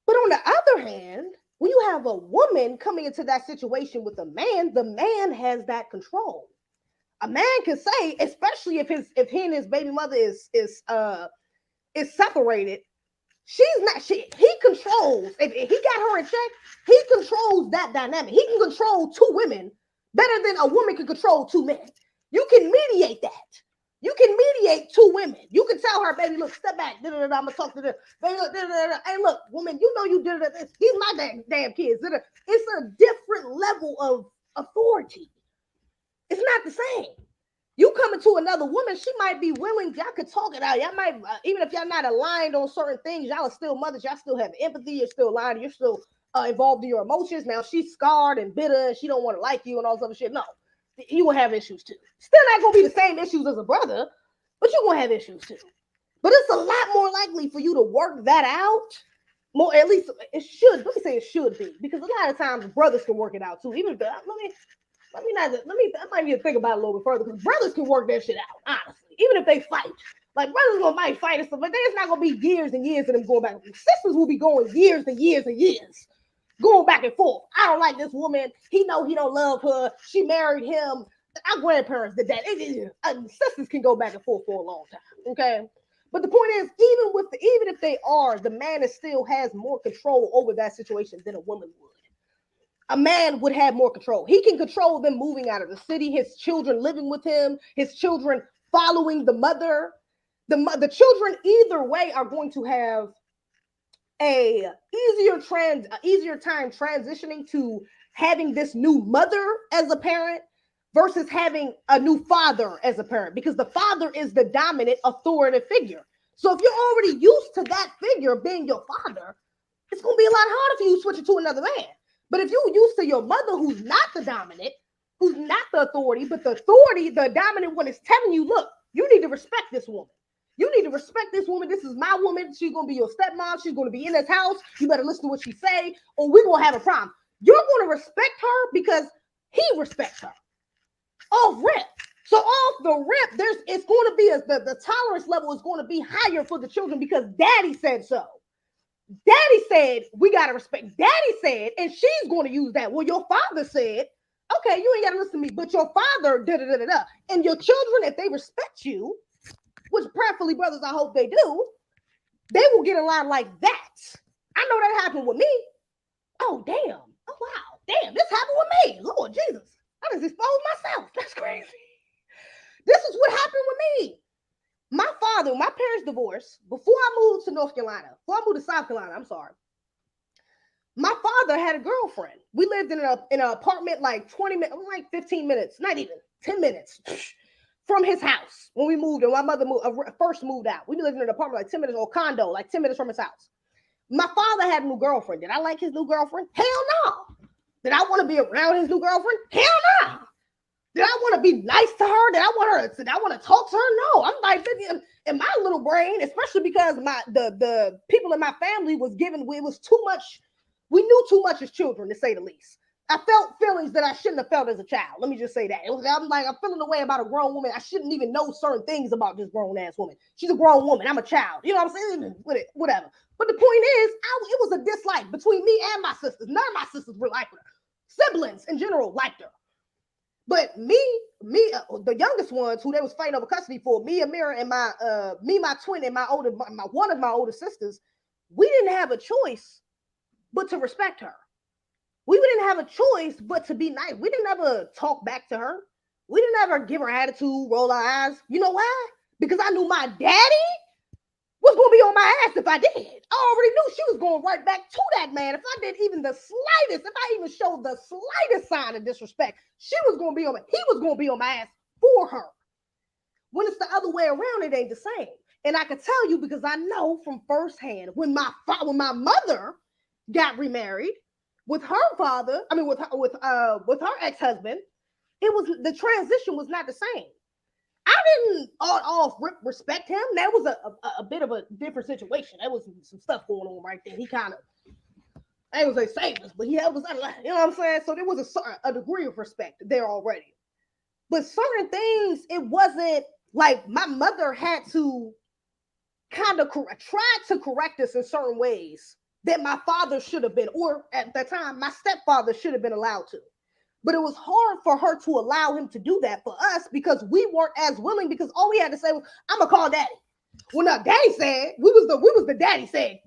But on the other hand, when you have a woman coming into that situation with a man, the man has that control. A man can say, especially if he and his baby mother is separated, He controls, if he got her in check, he controls that dynamic. He can control two women better than a woman can control two men. You can mediate that. You can mediate two women. You can tell her, baby, look, step back. I'm gonna talk to this. Baby, look, hey, look, woman, you know you did this. These my damn kids. It's a different level of authority. It's not the same. You coming to another woman, she might be willing. Y'all could talk it out. Y'all might, even if y'all not aligned on certain things, y'all are still mothers. Y'all still have empathy. You're still aligned. You're still involved in your emotions. Now she's scarred and bitter, and she don't want to like you and all this other shit. No, you will have issues too. Still not gonna be the same issues as a brother, but you're gonna have issues too. But it's a lot more likely for you to work that out. More, at least it should. Let me say it should be, because a lot of times brothers can work it out too. Even I might need to think about it a little bit further, because brothers can work that shit out, honestly. Even if they fight. Like, brothers might fight and stuff, but there's not gonna be years and years of them going back. Sisters will be going years and years and years, going back and forth. I don't like this woman. He know he don't love her. She married him. Our grandparents did that. Sisters can go back and forth for a long time. Okay. But the point is, even if they are, the man still has more control over that situation than a woman would. A man would have more control. He can control them moving out of the city, his children living with him, his children following the mother. The children either way are going to have a easier time transitioning to having this new mother as a parent versus having a new father as a parent, because the father is the dominant authoritative figure. So if you're already used to that figure being your father, it's going to be a lot harder for you to switch it to another man. But if you're used to your mother, who's not the dominant, who's not the authority, but the authority, the dominant one, is telling you, look, you need to respect this woman. You need to respect this woman. This is my woman. She's going to be your stepmom. She's going to be in this house. You better listen to what she say, or we're going to have a problem. You're going to respect her because he respects her. Off rip. So off the rip, it's going to be the tolerance level is going to be higher for the children because daddy said so. Daddy said we got to respect. Daddy said, and she's going to use that. Well, your father said, okay, you ain't got to listen to me, but your father da-da-da-da-da. And your children, if they respect you, which prayerfully, brothers, I hope they do, they will get in line like that. I know that happened with me. Oh, damn. Oh, wow. Damn, this happened with me. Lord Jesus. I just exposed myself. That's crazy. This is what happened with me. My parents divorced before I moved to North Carolina. Before I moved to South Carolina, I'm sorry. My father had a girlfriend. We lived in an apartment like 20 minutes, like 15 minutes, not even 10 minutes from his house when we moved. And my mother first moved out. We lived in an apartment like 10 minutes, or condo, like 10 minutes from his house. My father had a new girlfriend. Did I like his new girlfriend? Hell no. Did I want to be around his new girlfriend? Hell no. Did I want to be nice to her? Did I want to talk to her? No. I'm like, in my little brain, especially because the people in my family it was too much. We knew too much as children, to say the least. I felt feelings that I shouldn't have felt as a child. Let me just say that. I'm feeling the way about a grown woman. I shouldn't even know certain things about this grown ass woman. She's a grown woman. I'm a child. You know what I'm saying? Whatever. But the point is, it was a dislike between me and my sisters. None of my sisters were like her. Siblings in general liked her. But me, the youngest ones who they was fighting over custody for, me, Amira, and my twin, and one of my older sisters, we didn't have a choice but to respect her. We didn't have a choice but to be nice. We didn't ever talk back to her. We didn't ever give her attitude, roll our eyes. You know why? Because I knew my daddy was going to be on my ass if I did. I already knew she was going right back to that man. If I did even the slightest, if I even showed the slightest sign of disrespect, he was going to be on my ass for her. When it's the other way around, it ain't the same. And I can tell you because I know from firsthand when my mother got remarried with her father, with her ex-husband, the transition was not the same. I didn't all respect him. That was a bit of a different situation. There was some stuff going on right there. He kind of, I ain't gonna say saved us, but he helped us out a lot. You know what I'm saying? So there was a degree of respect there already. But certain things, it wasn't like my mother had to kind of try to correct us in certain ways that my father should have been, or at that time, my stepfather should have been allowed to. But it was hard for her to allow him to do that for us because we weren't as willing, because all we had to say was, I'm going to call daddy. Well, now Daddy said we was the daddy said.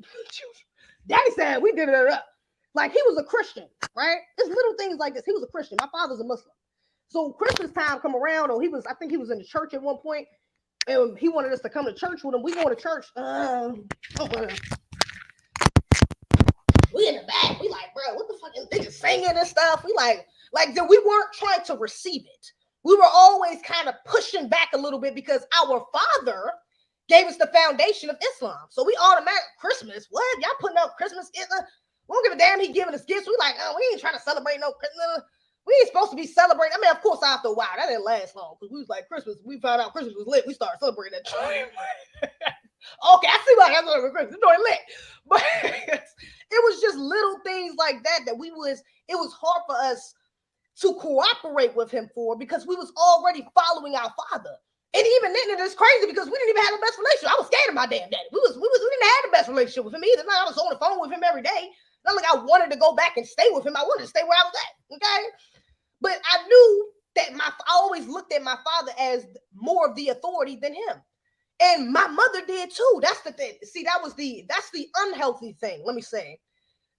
Daddy said we did it up. Like he was a Christian, right? It's little things like this. He was a Christian. My father's a Muslim. So Christmas time come around, or I think he was in the church at one point, and he wanted us to come to church with him. We going to church. We in the back. We like, bro, what the fuck is niggas singing and stuff? We like we weren't trying to receive it. We were always kind of pushing back a little bit because our father gave us the foundation of Islam. So we automatic Christmas. What? Y'all putting up Christmas? We don't give a damn. He giving us gifts. We like, oh, we ain't trying to celebrate no Christmas. We ain't supposed to be celebrating. I mean, of course, after a while, that didn't last long because we was like Christmas. We found out Christmas was lit. We started celebrating that. Okay, I see why that's what Christmas is doing lit. But it was just little things like that it was hard for us to cooperate with him for because we was already following our father. And even then, it is crazy because we didn't even have the best relationship. I was scared of my damn daddy. We didn't have the best relationship with him either. Not I was on the phone with him every day. Not like I wanted to go back and stay with him. I wanted to stay where I was at. Okay. But I knew that I always looked at my father as more of the authority than him. And my mother did too. That's the thing. See, that's the unhealthy thing, let me say,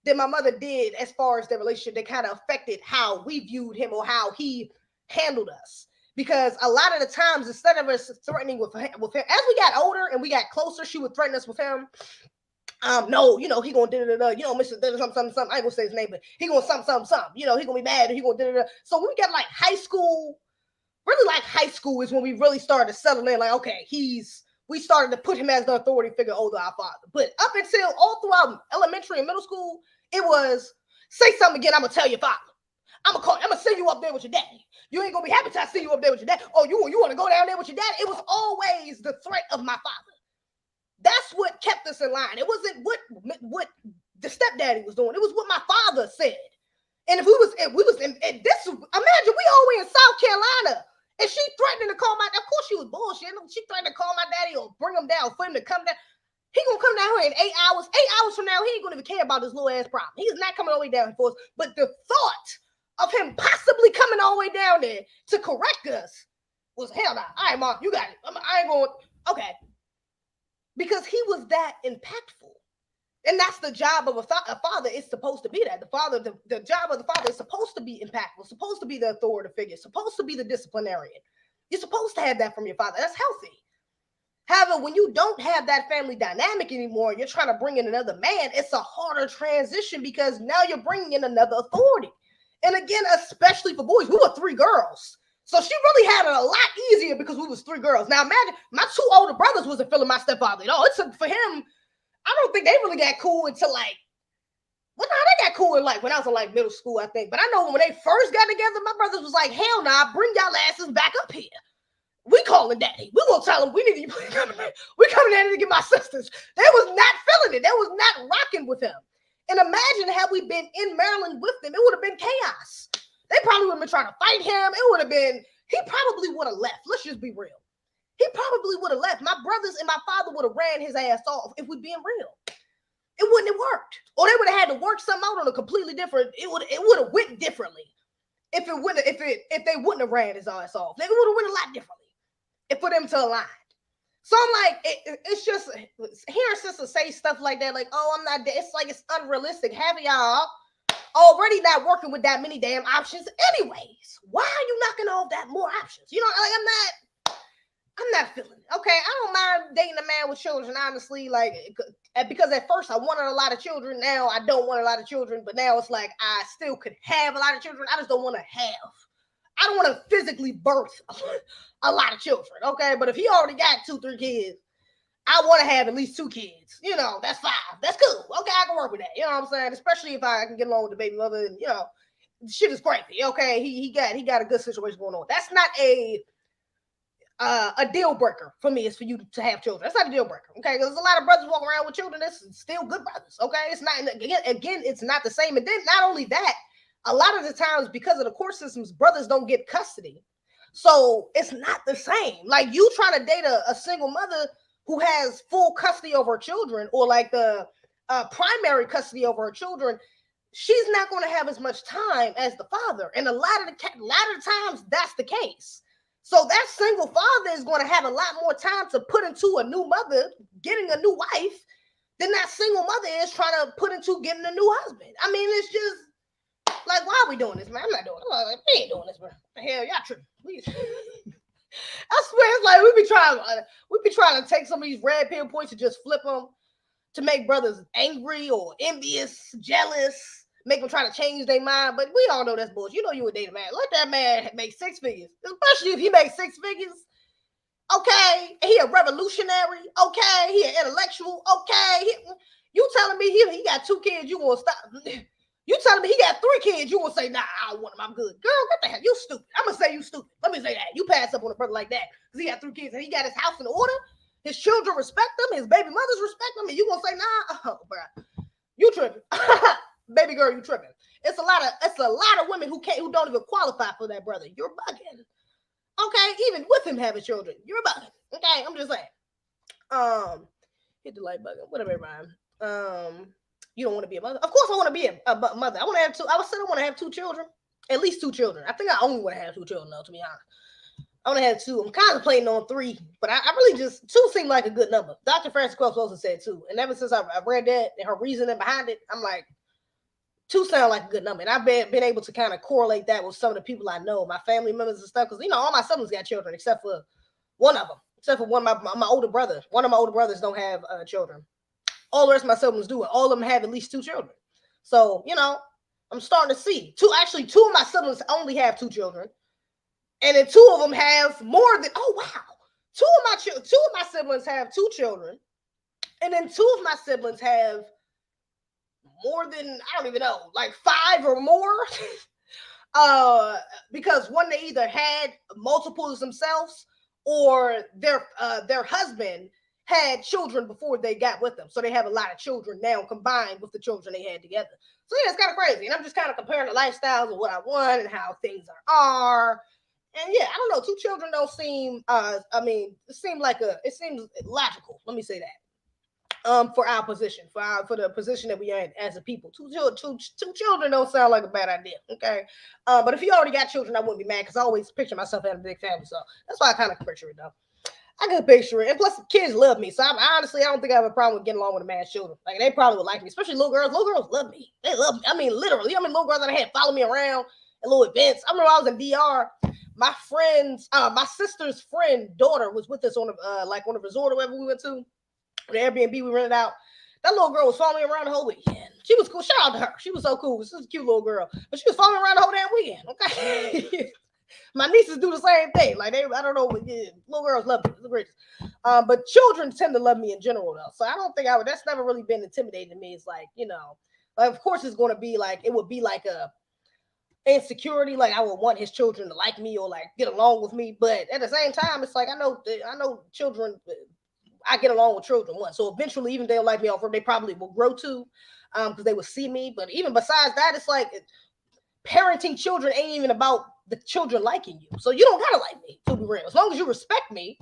that my mother did as far as the relationship that kind of affected how we viewed him or how he handled us. Because a lot of the times, instead of us threatening with him, as we got older and we got closer, she would threaten us with him. No, he gonna Mr. Something. I ain't gonna say his name, but he gonna something. He gonna be mad or he gonna. So when we got like high school, really like high school is when we really started to settle in. Like, okay, we started to put him as the authority figure over our father. But up until all throughout elementary and middle school, it was say something again. I'm gonna tell your father. I'm gonna send you up there with your daddy. You ain't gonna be happy till I see you up there with your dad. Oh, you want to go down there with your dad? It was always the threat of my father. That's what kept us in line. It wasn't what the stepdaddy was doing. It was what my father said. And if we was in this, imagine we all way in South Carolina, and she threatening to call of course she was bullshit. She threatened to call my daddy or bring him down for him to come down. He gonna come down here in 8 hours. 8 hours from now, he ain't gonna even care about this little ass problem. He's not coming all the way down for us. But the thought of him possibly coming all the way down there to correct us was hell no. All right, Mom, you got it. I ain't going. Okay, because he was that impactful, and that's the job of a father. It's supposed to be that the job of the father is supposed to be impactful, supposed to be the authority figure, supposed to be the disciplinarian. You're supposed to have that from your father. That's healthy. However, when you don't have that family dynamic anymore, you're trying to bring in another man. It's a harder transition because now you're bringing in another authority. And again, especially for boys, we were 3 girls. So she really had it a lot easier because we was 3 girls. Now imagine my 2 older brothers wasn't feeling my stepfather at all. It took for him, I don't think they really got cool until like, they got cool in like when I was in like middle school, I think. But I know when they first got together, my brothers was like, hell nah, bring y'all asses back up here. We calling daddy. We gonna tell them we need to we coming in to get my sisters. They was not feeling it. They was not rocking with him. And imagine had we been in Maryland with them, it would have been chaos. They probably would have been trying to fight him. It would have been, he probably would have left. Let's just be real. He probably would have left. My brothers and my father would have ran his ass off if we're being real. It wouldn't have worked. Or they would have had to work something out on a completely different, it would have went differently. If they wouldn't have ran his ass off. They would have went a lot differently. For them to align. So I'm like, it's just hearing sisters say stuff like that, like, oh, I'm not, it's like it's unrealistic. Having y'all already not working with that many damn options anyways. Why are you knocking off that more options? Like I'm not feeling it. Okay, I don't mind dating a man with children, honestly, like, because at first I wanted a lot of children. Now I don't want a lot of children, but now it's like I still could have a lot of children. I just don't want to have. I don't want to physically birth a lot of children, okay? But if he already got 2-3 kids, I want to have at least 2 kids. That's 5. That's cool. Okay, I can work with that. You know what I'm saying? Especially if I can get along with the baby mother and, shit is crazy, okay? He got a good situation going on. That's not a deal breaker for me. Is for you to have children. That's not a deal breaker, okay? There's a lot of brothers walking around with children that's still good brothers, okay? It's not, again, it's not the same. And then not only that, a lot of the times, because of the court systems, brothers don't get custody. So it's not the same. Like you trying to date a single mother who has full custody over her children, or like the primary custody over her children, she's not going to have as much time as the father. And a lot of the times that's the case. So that single father is going to have a lot more time to put into a new mother, getting a new wife, than that single mother is trying to put into getting a new husband. I mean, it's just like, why are we doing this, man? I'm not doing it. Like, we ain't doing this, bro. The hell, y'all tripping. I swear, it's like we be trying to take some of these red pill points and just flip them to make brothers angry or envious, jealous, make them try to change their mind. But we all know that's bullshit. You know you would date a man. Let that man make 6 figures, especially if he makes 6 figures. Okay, he a revolutionary. Okay, he an intellectual. Okay, you telling me he got 2 kids? You gonna stop? You telling me he got 3 kids? You gonna say, nah, I don't want him. I'm good, girl. What the hell? You stupid. I'm gonna say you stupid. Let me say that. You pass up on a brother like that because he got 3 kids and he got his house in order. His children respect him. His baby mothers respect him. And you gonna say, nah, oh, bro, you tripping, baby girl, you tripping. It's a lot of women who don't even qualify for that brother. You're bugging. Okay, even with him having children, you're bugging. Okay, I'm just saying. Hit the like button, whatever, man. You don't want to be a mother? Of course, I want to be a mother. I want to have 2. I want to have 2 children, at least 2 children. I think I only want to have 2 children, though. To be honest, I want to have 2. I'm contemplating on 3, but I really just 2 seem like a good number. Dr. Frances Cress also said 2, and ever since I read that and her reasoning behind it, I'm like, 2 sound like a good number. And I've been able to kind of correlate that with some of the people I know, my family members and stuff, because all my siblings got children except for one of them, except for one of my older brother. One of my older brothers don't have children. All the rest of my siblings do it. All of them have at least 2 children. So, I'm starting to see 2 of my siblings only have 2 children. And then 2 of them have more than, oh, wow. 2 of my siblings have 2 children. And then 2 of my siblings have more than, I don't even know, like 5 or more. Because one, they either had multiples themselves or their husband had children before they got with them. So they have a lot of children now combined with the children they had together. So yeah, it's kind of crazy. And I'm just kind of comparing the lifestyles of what I want and how things are. And yeah, I don't know. 2 children don't seem, it seems logical. Let me say that. For our position, for the position that we are in as a people. 2 children don't sound like a bad idea. Okay. But if you already got children, I wouldn't be mad because I always picture myself having a big family. So that's why I kind of picture it though. I can picture it. And plus, the kids love me. So I don't think I have a problem with getting along with a man's children. Like, they probably would like me, especially little girls. Little girls love me. They love me. I mean, literally. Little girls that I had follow me around at little events. I remember I was in DR. My sister's friend daughter was with us on a resort or whatever we went to. The Airbnb we rented out. That little girl was following me around the whole weekend. She was cool. Shout out to her. She was so cool. This is a cute little girl. But she was following me around the whole damn weekend. Okay. My nieces do the same thing. Like, I don't know, but yeah, little girls love me. It's the greatest. But children tend to love me in general, though. So I don't think that's never really been intimidating to me. It's like, like, of course it's going to be like, it would be like a insecurity. Like, I would want his children to like me or like get along with me. But at the same time, it's like, I know children, I get along with children once. So eventually, even if they don't like me off, they probably will grow too, because they will see me. But even besides that, it's like parenting children ain't even about the children liking you. So you don't gotta like me, to be real. As long as you respect me,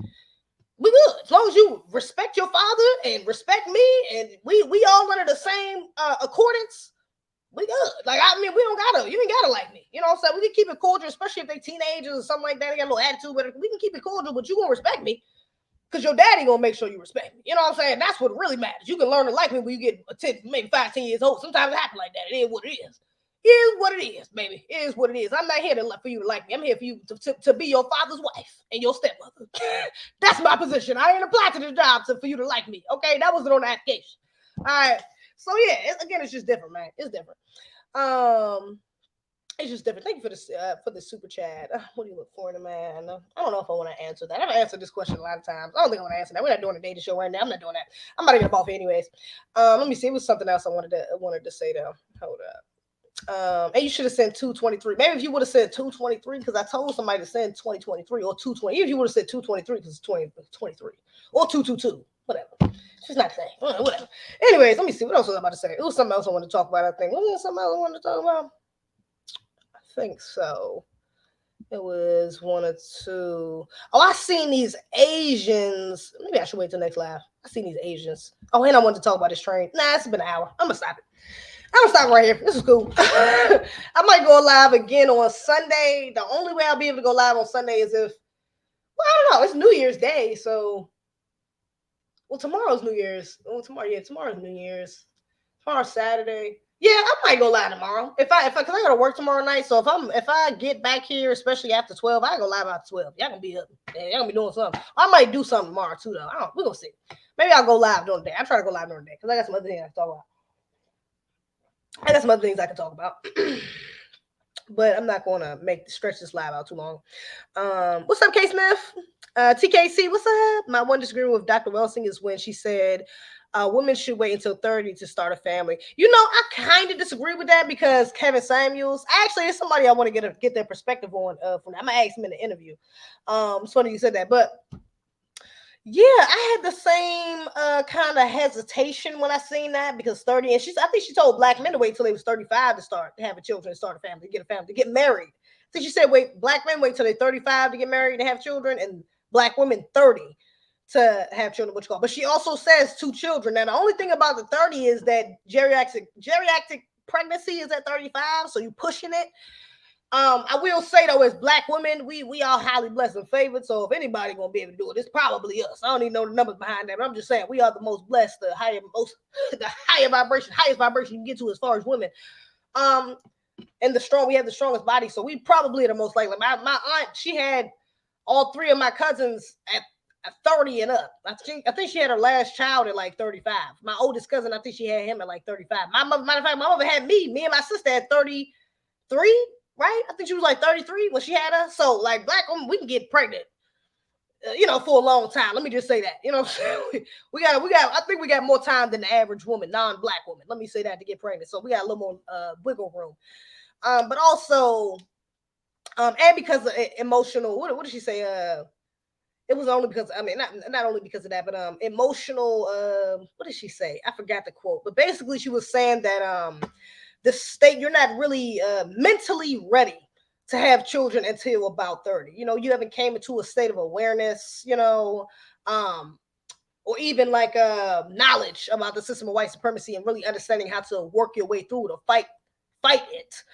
we good. As long as you respect your father and respect me, and we all under the same accordance, we good. Like, we you ain't gotta like me. You know what I'm saying? We can keep it cordial, especially if they teenagers or something like that. They got a little attitude, but we can keep it cordial, but you gonna respect me. Because your daddy gonna make sure you respect me. You know what I'm saying? That's what really matters. You can learn to like me when you get 10, maybe 5, 10 years old. Sometimes it happens like that. It is what it is. It is what it is, baby. It is what it is. I'm not here for you to like me. I'm here for you to be your father's wife and your stepmother. That's my position. I ain't applied to this job for you to like me. Okay, that wasn't on the application. All right. So yeah, it's just different, man. It's different. It's just different. Thank you for the super chat. What do you look for in a man? I don't know if I want to answer that. I've answered this question a lot of times. I don't think I want to answer that. We're not doing a dating show right now. I'm not doing that. I'm about to get off anyways. Let me see. It was something else I wanted to say though. Hold up. And you should have sent 223. Maybe if you would have said 223, because I told somebody to send 2023 or 220. Even if you would have said 223 because it's 2023 or 222, whatever. It's just not the same. Whatever. Anyways, let me see what else was I about to say. It was something else I wanted to talk about. I think was there something else I wanted to talk about? I think so. It was 1 or 2. Oh, I seen these Asians. Maybe I should wait till next live. I seen these Asians. Oh, and I wanted to talk about this train. Nah, it's been an hour. I'm gonna stop it. I'm gonna stop right here. This is cool. I might go live again on Sunday. The only way I'll be able to go live on Sunday is if I don't know. It's New Year's Day, so tomorrow's New Year's. Tomorrow's New Year's. Tomorrow's Saturday. Yeah, I might go live tomorrow. Because I gotta work tomorrow night. So if I get back here, especially after 12, I go live after 12. Y'all gonna be up. Y'all gonna be doing something. I might do something tomorrow too, though. We're gonna see. Maybe I'll go live during the day. I'm trying to go live during the day because I got some other things I can talk about. But I'm not gonna stretch this live out too long. What's up, K Smith? TKC, what's up? My one disagreement with Dr. Wellin is when she said women should wait until 30 to start a family. I kind of disagree with that because Kevin Samuels, actually, it's somebody I want to get their perspective on. From I'm gonna ask him in the interview. It's funny you said that, but yeah, I had the same kind of hesitation when I seen that because 30, and I think she told black men to wait till they was 35 to have a children, start a family, get a family, to get married. I think she said black men wait till they're 35 to get married and have children, and black women 30 to have children, but she also says 2 children. Now, the only thing about the 30 is that geriatric pregnancy is at 35, so you pushing it. I will say though, as black women, we are highly blessed and favored. So if anybody gonna be able to do it, it's probably us. I don't even know the numbers behind that, but I'm just saying we are the most blessed, the highest vibration you can get to as far as women. And we have the strongest body, so we probably are the most likely. My aunt, she had all 3 of my cousins at 30 and up. I think she had her last child at like 35. My oldest cousin, I think she had him at like 35. Matter of fact, my mother had me and my sister at 33, right? I think she was like 33 when she had us. So like black women, we can get pregnant, for a long time. Let me just say that. we got. I think we got more time than the average woman, non-black woman. Let me say that, to get pregnant. So we got a little more wiggle room. But also, and because of emotional. What did she say? It was only because, not only because of that, but emotional. What did she say? I forgot the quote. But basically, she was saying that the state, you're not really mentally ready to have children until about 30. You haven't came into a state of awareness, or even like knowledge about the system of white supremacy and really understanding how to work your way through it or fight it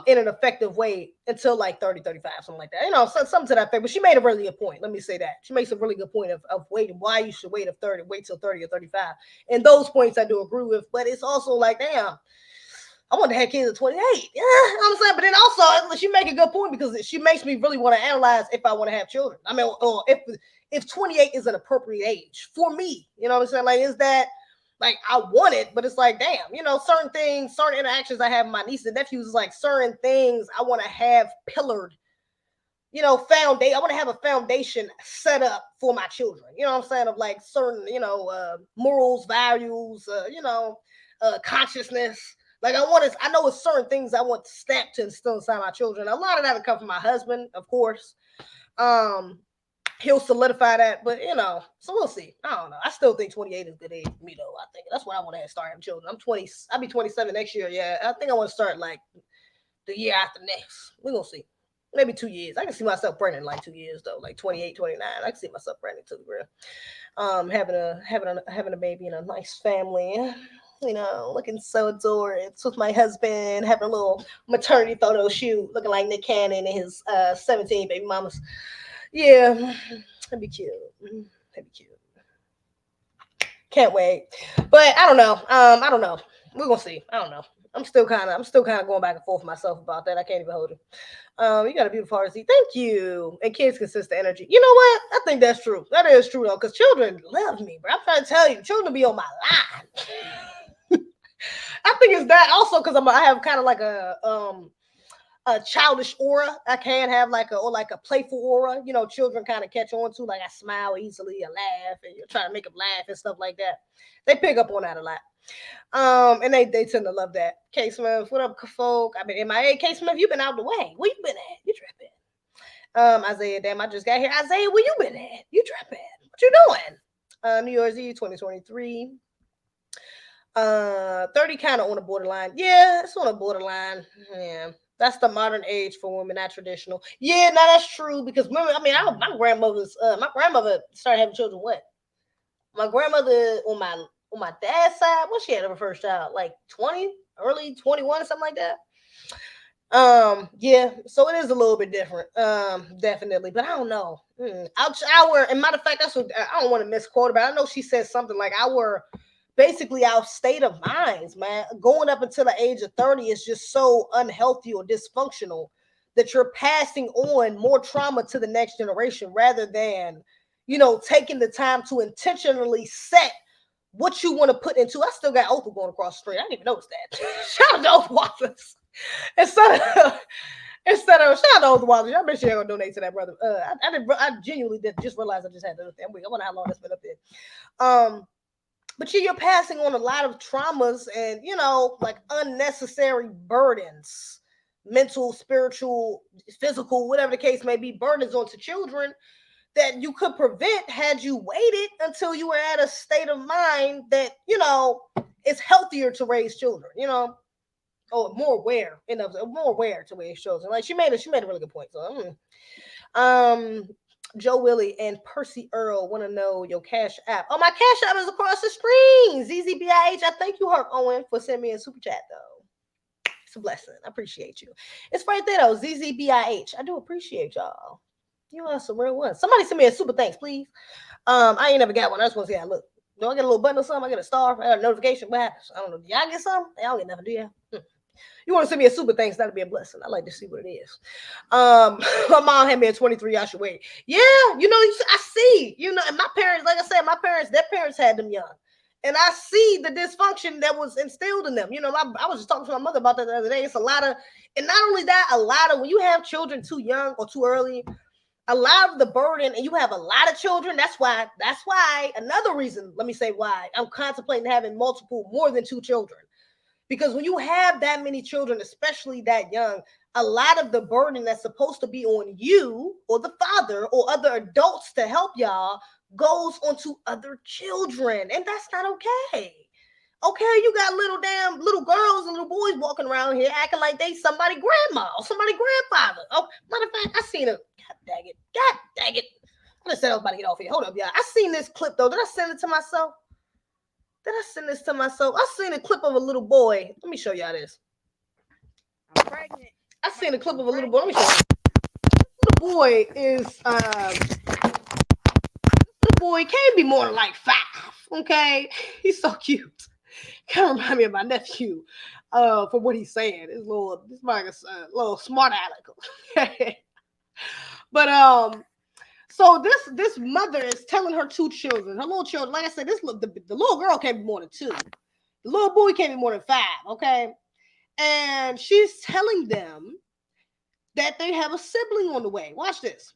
in an effective way until like 30, 35, something like that. Something to that effect. But she made a really good point. Let me say that. She makes a really good point of waiting, why you should wait till 30 or 35. And those points I do agree with, but it's also like, damn, I want to have kids at 28. Yeah, I'm saying, but then also she make a good point because she makes me really want to analyze if I want to have children. Or if 28 is an appropriate age for me. You know what I'm saying? Like, is that like I want it, but it's like, damn, certain things, certain interactions I have with my nieces and nephews is like certain things I want to have pillared, foundation. I want to have a foundation set up for my children. You know what I'm saying? Of like certain, morals, values, consciousness. Like I know it's certain things I want stamped to instill inside my children. A lot of that will come from my husband, of course. He'll solidify that, but so we'll see. I don't know. I still think 28 is a good age for me, though. I think that's what I want to start having children. I'm 20. I'll be 27 next year. Yeah, I think I want to start like the year after next. We're gonna see. Maybe 2 years. I can see myself pregnant in like 2 years though, like 28, 29. I can see myself pregnant to the real. Having a baby in a nice family. Looking so adorable with my husband, having a little maternity photo shoot, looking like Nick Cannon and his 17 baby mamas. Yeah, that'd be cute. Can't wait. But I don't know. We're gonna see. I don't know. I'm still kind of going back and forth with myself about that. I can't even hold it. You got a beautiful heart, Z. Thank you. And kids consist of energy. You know what? I think that's true. That is true though, because children love me, bro. I'm trying to tell you, children be on my line. I think it's that also because I have kind of like a childish aura. I can have like a playful aura. Children kind of catch on to, like I smile easily, I laugh, and you're trying to make them laugh and stuff like that. They pick up on that a lot. And they tend to love that. K Smith, what up, folk? I've been MIA. K Smith, you been out the way. Where you been at? You tripping. Isaiah, damn, I just got here. Isaiah, where you been at? You tripping. What you doing? New Year's Eve 2023. 30 kind of on the borderline. Yeah, it's on the borderline. Yeah. That's the modern age for women, not traditional. Yeah, no, that's true. Because women, my grandmother started having children. What? My grandmother on my dad's side, when she had her first child, like 20, early 21, something like that. Yeah, so it is a little bit different. Definitely, but I don't know. Our and matter of fact, that's what I don't want to misquote it, but I know she said something like our state of minds, man, going up until the age of 30 is just so unhealthy or dysfunctional that you're passing on more trauma to the next generation rather than, taking the time to intentionally set what you want to put into. I still got Opal going across the street. I didn't even notice that. Shout out to Opal Wallace. Instead of shout out to Opal Wallace. I bet she ain't gonna donate to that brother. I genuinely did just realize I just had to look that week. I wonder how long that's been up there. But you're passing on a lot of traumas and, like unnecessary burdens, mental, spiritual, physical, whatever the case may be, burdens onto children that you could prevent had you waited until you were at a state of mind that, it's healthier to raise children, or more aware, more aware to raise children. Like she made a really good point. So, Joe Willie and Percy Earl want to know your Cash App. Oh, my Cash App is across the screen. zezebih. I thank you, Herc Owen, for sending me a super chat, though. It's a blessing. I appreciate you. It's right there, though. zezebih. I do appreciate y'all. You are some real ones. Somebody send me a super thanks, please. I ain't never got one. I just want to see how I look. Do I get a little button or something? I get a star, a notification. What happens? I don't know. Do y'all get something? Y'all get nothing, do y'all? You want to send me a super thanks, that'd be a blessing. I like to see what it is. My mom had me at 23. I should wait. Yeah, I see. And my parents, like I said, their parents had them young. And I see the dysfunction that was instilled in them. I was just talking to my mother about that the other day. It's a lot of, and not only that, when you have children too young or too early, a lot of the burden, and you have a lot of children. That's why another reason, let me say why I'm contemplating having more than 2 children. Because when you have that many children, especially that young, a lot of the burden that's supposed to be on you or the father or other adults to help y'all goes onto other children. And that's not okay. Okay, you got little girls and little boys walking around here acting like they somebody grandma or somebody grandfather. Oh, matter of fact, I seen a God dang it. I just said I was about to get off here. Hold up, y'all. I seen this clip though. Did I send it to myself? I seen a clip of a little boy. Let me show y'all this. I'm pregnant. I seen a clip of a little boy. Let me show you. Little boy is little boy can't be more than like 5. Okay, he's so cute. Kind of remind me of my nephew. From what he's saying, this like a little smart aleck. But so this mother is telling her 2 children, her little children, like I said, the little girl can't be more than 2. The little boy can't be more than 5, okay? And she's telling them that they have a sibling on the way. Watch this.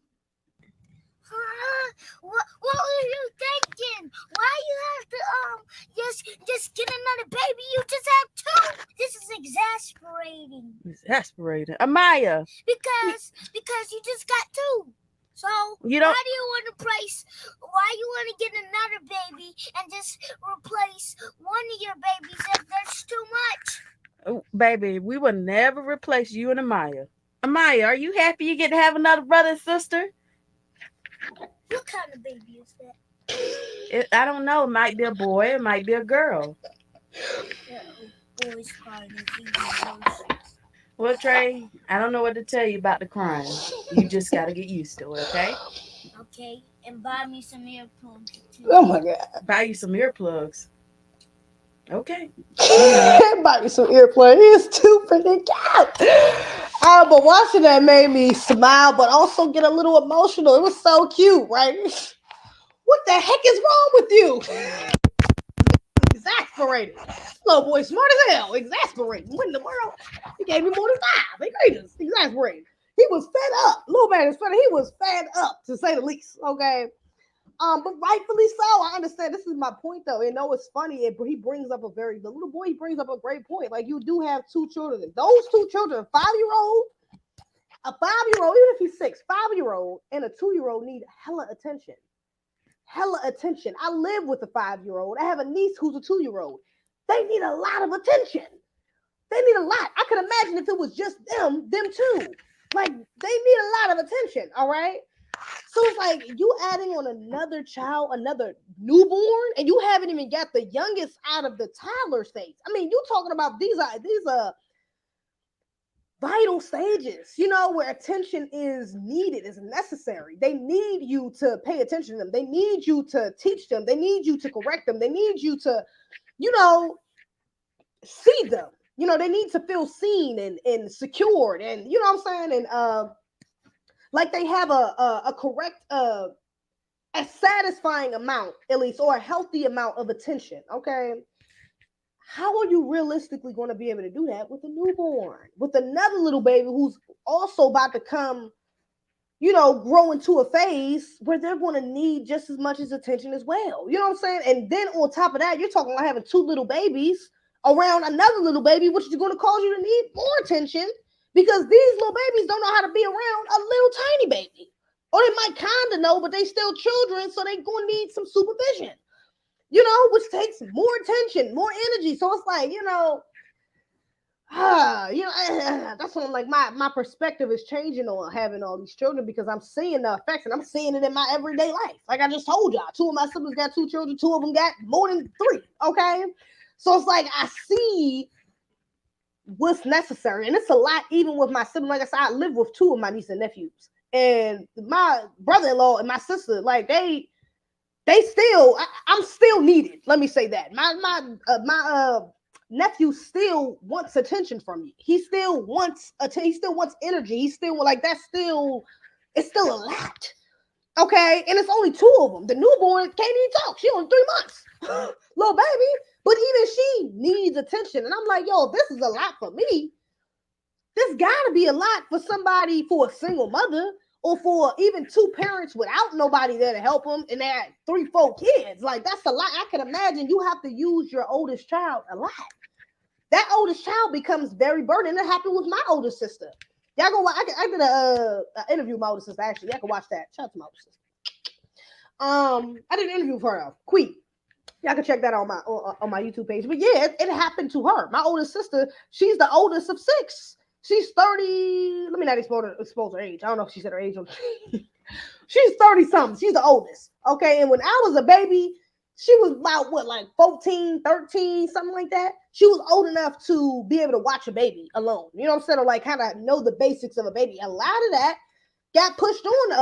What were you thinking? Why you have to just get another baby? You just have 2. This is exasperating. Exasperating. Amaya. Because you just got 2. So you don't. Why you want to get another baby and just replace one of your babies if there's too much? Oh, baby, we will never replace you and Amaya. Amaya, are you happy you get to have another brother and sister? What kind of baby is that? I don't know. It might be a boy. It might be a girl. Boys crying is easy. Well, Trey, I don't know what to tell you about the crying. You just got to get used to it, okay? Okay, and buy me some earplugs too. Oh my God. Buy you some earplugs. Okay. Buy me some earplugs. It's too freaking cute. But watching that made me smile, but also get a little emotional. It was so cute, right? What the heck is wrong with you? Exasperated. Little boy, smart as hell. Exasperated. What in the world? He gave me more than 5. Exasperated. He was fed up. Little man is fed up. He was fed up, to say the least. Okay. But rightfully so. I understand. This is my point, though. It's funny. He brings up the little boy. He brings up a great point. Like, you do have 2 children. Those 2 children, a 5-year-old, even if he's 6, 5-year-old and a 2-year-old need hella attention. I live with a 5-year-old. I have a niece who's a 2-year-old. They need a lot of attention. They need a lot. I could imagine if it was just them 2. Like, they need a lot of attention. All right. So it's like you adding on another child, another newborn, and you haven't even got the youngest out of the toddler stage. I mean, you talking about these are vital stages, where attention is needed, is necessary. They need you to pay attention to them. They need you to teach them. They need you to correct them. They need you to, see them. They need to feel seen and secured, and you know what I'm saying, and like they have a correct a satisfying amount, at least, or a healthy amount of attention. Okay, how are you realistically going to be able to do that with a newborn, with another little baby who's also about to come, grow into a phase where they're going to need just as much as attention as well. You know what I'm saying? And then on top of that, you're talking about having two little babies around another little baby, which is going to cause you to need more attention, because these little babies don't know how to be around a little tiny baby. Or they might kind of know, but they still children, so they're going to need some supervision, which takes more attention, more energy. So it's like, that's when like my perspective is changing on having all these children, because I'm seeing the effects, and I'm seeing it in my everyday life. Like I just told y'all, two of my siblings got two children, two of them got more than three. Okay, so it's like I see what's necessary, and it's a lot. Even with my sibling, like I said, I live with two of my nieces and nephews, and my brother-in-law and my sister, like they still, I'm still needed. Let me say that my nephew still wants attention from me. He still wants attention. He still wants energy. He still like it's still a lot. Okay, and it's only two of them. The newborn can't even talk. She only 3 months, little baby. But even she needs attention, and I'm like, yo, this is a lot for me. This gotta be a lot for somebody, for a single mother, or for even two parents without nobody there to help them, and they had 3-4 kids. Like that's a lot. I can imagine you have to use your oldest child a lot. That oldest child becomes very burdened. It happened with my oldest sister. Y'all go. I did a interview with my oldest sister. Actually, y'all can watch that. Shout out to my oldest sister. I did an interview with her, Queen. Y'all can check that on my YouTube page. But yeah, it happened to her. My oldest sister. She's the oldest of 6. She's 30. Let me not expose her age. I don't know if she said her age. She's 30 something. She's the oldest. Okay, and when I was a baby, she was about like 14, 13, something like that. She was old enough to be able to watch a baby alone. You know what I'm saying? Or like kind of know the basics of a baby. A lot of that got pushed onto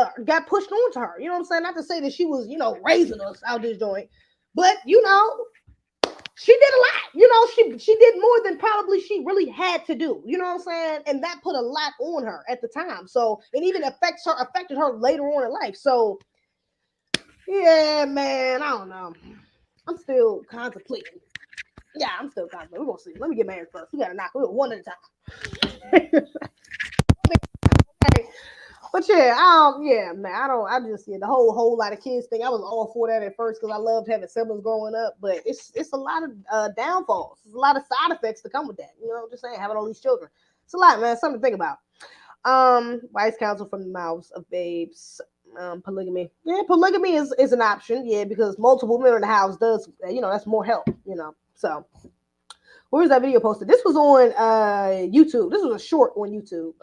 her. You know what I'm saying? Not to say that she was, raising us out this joint, but she did a lot. She did more than probably she really had to do. You know what I'm saying? And that put a lot on her at the time. So it even affected her later on in life. So yeah, man, I don't know. I'm still contemplating. Yeah, I'm still contemplating. We're gonna see. Let me get married first. We gotta knock one at a time. Okay. But yeah, man, the whole lot of kids thing. I was all for that at first because I loved having siblings growing up, but it's a lot of downfalls. There's a lot of side effects to come with that. Just saying, having all these children. It's a lot, man. Something to think about. Wise counsel from the mouths of babes. Polygamy. Yeah, polygamy is an option. Yeah, because multiple women in the house does, that's more help, So where was that video posted? This was on YouTube. This was a short on YouTube.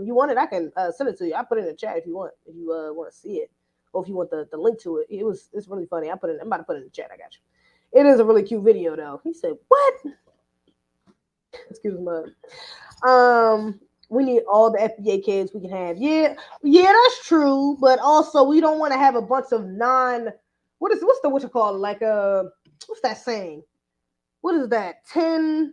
You want it? I can send it to you. I put it in the chat if you want to see it, or if you want the link to it. It's really funny. I'm about to put it in the chat. I got you. It is a really cute video though. He said, "What?" Excuse me. We need all the FBA kids we can have. Yeah, that's true. But also, we don't want to have a bunch of what's you call it? Like what's that saying? What is that? 10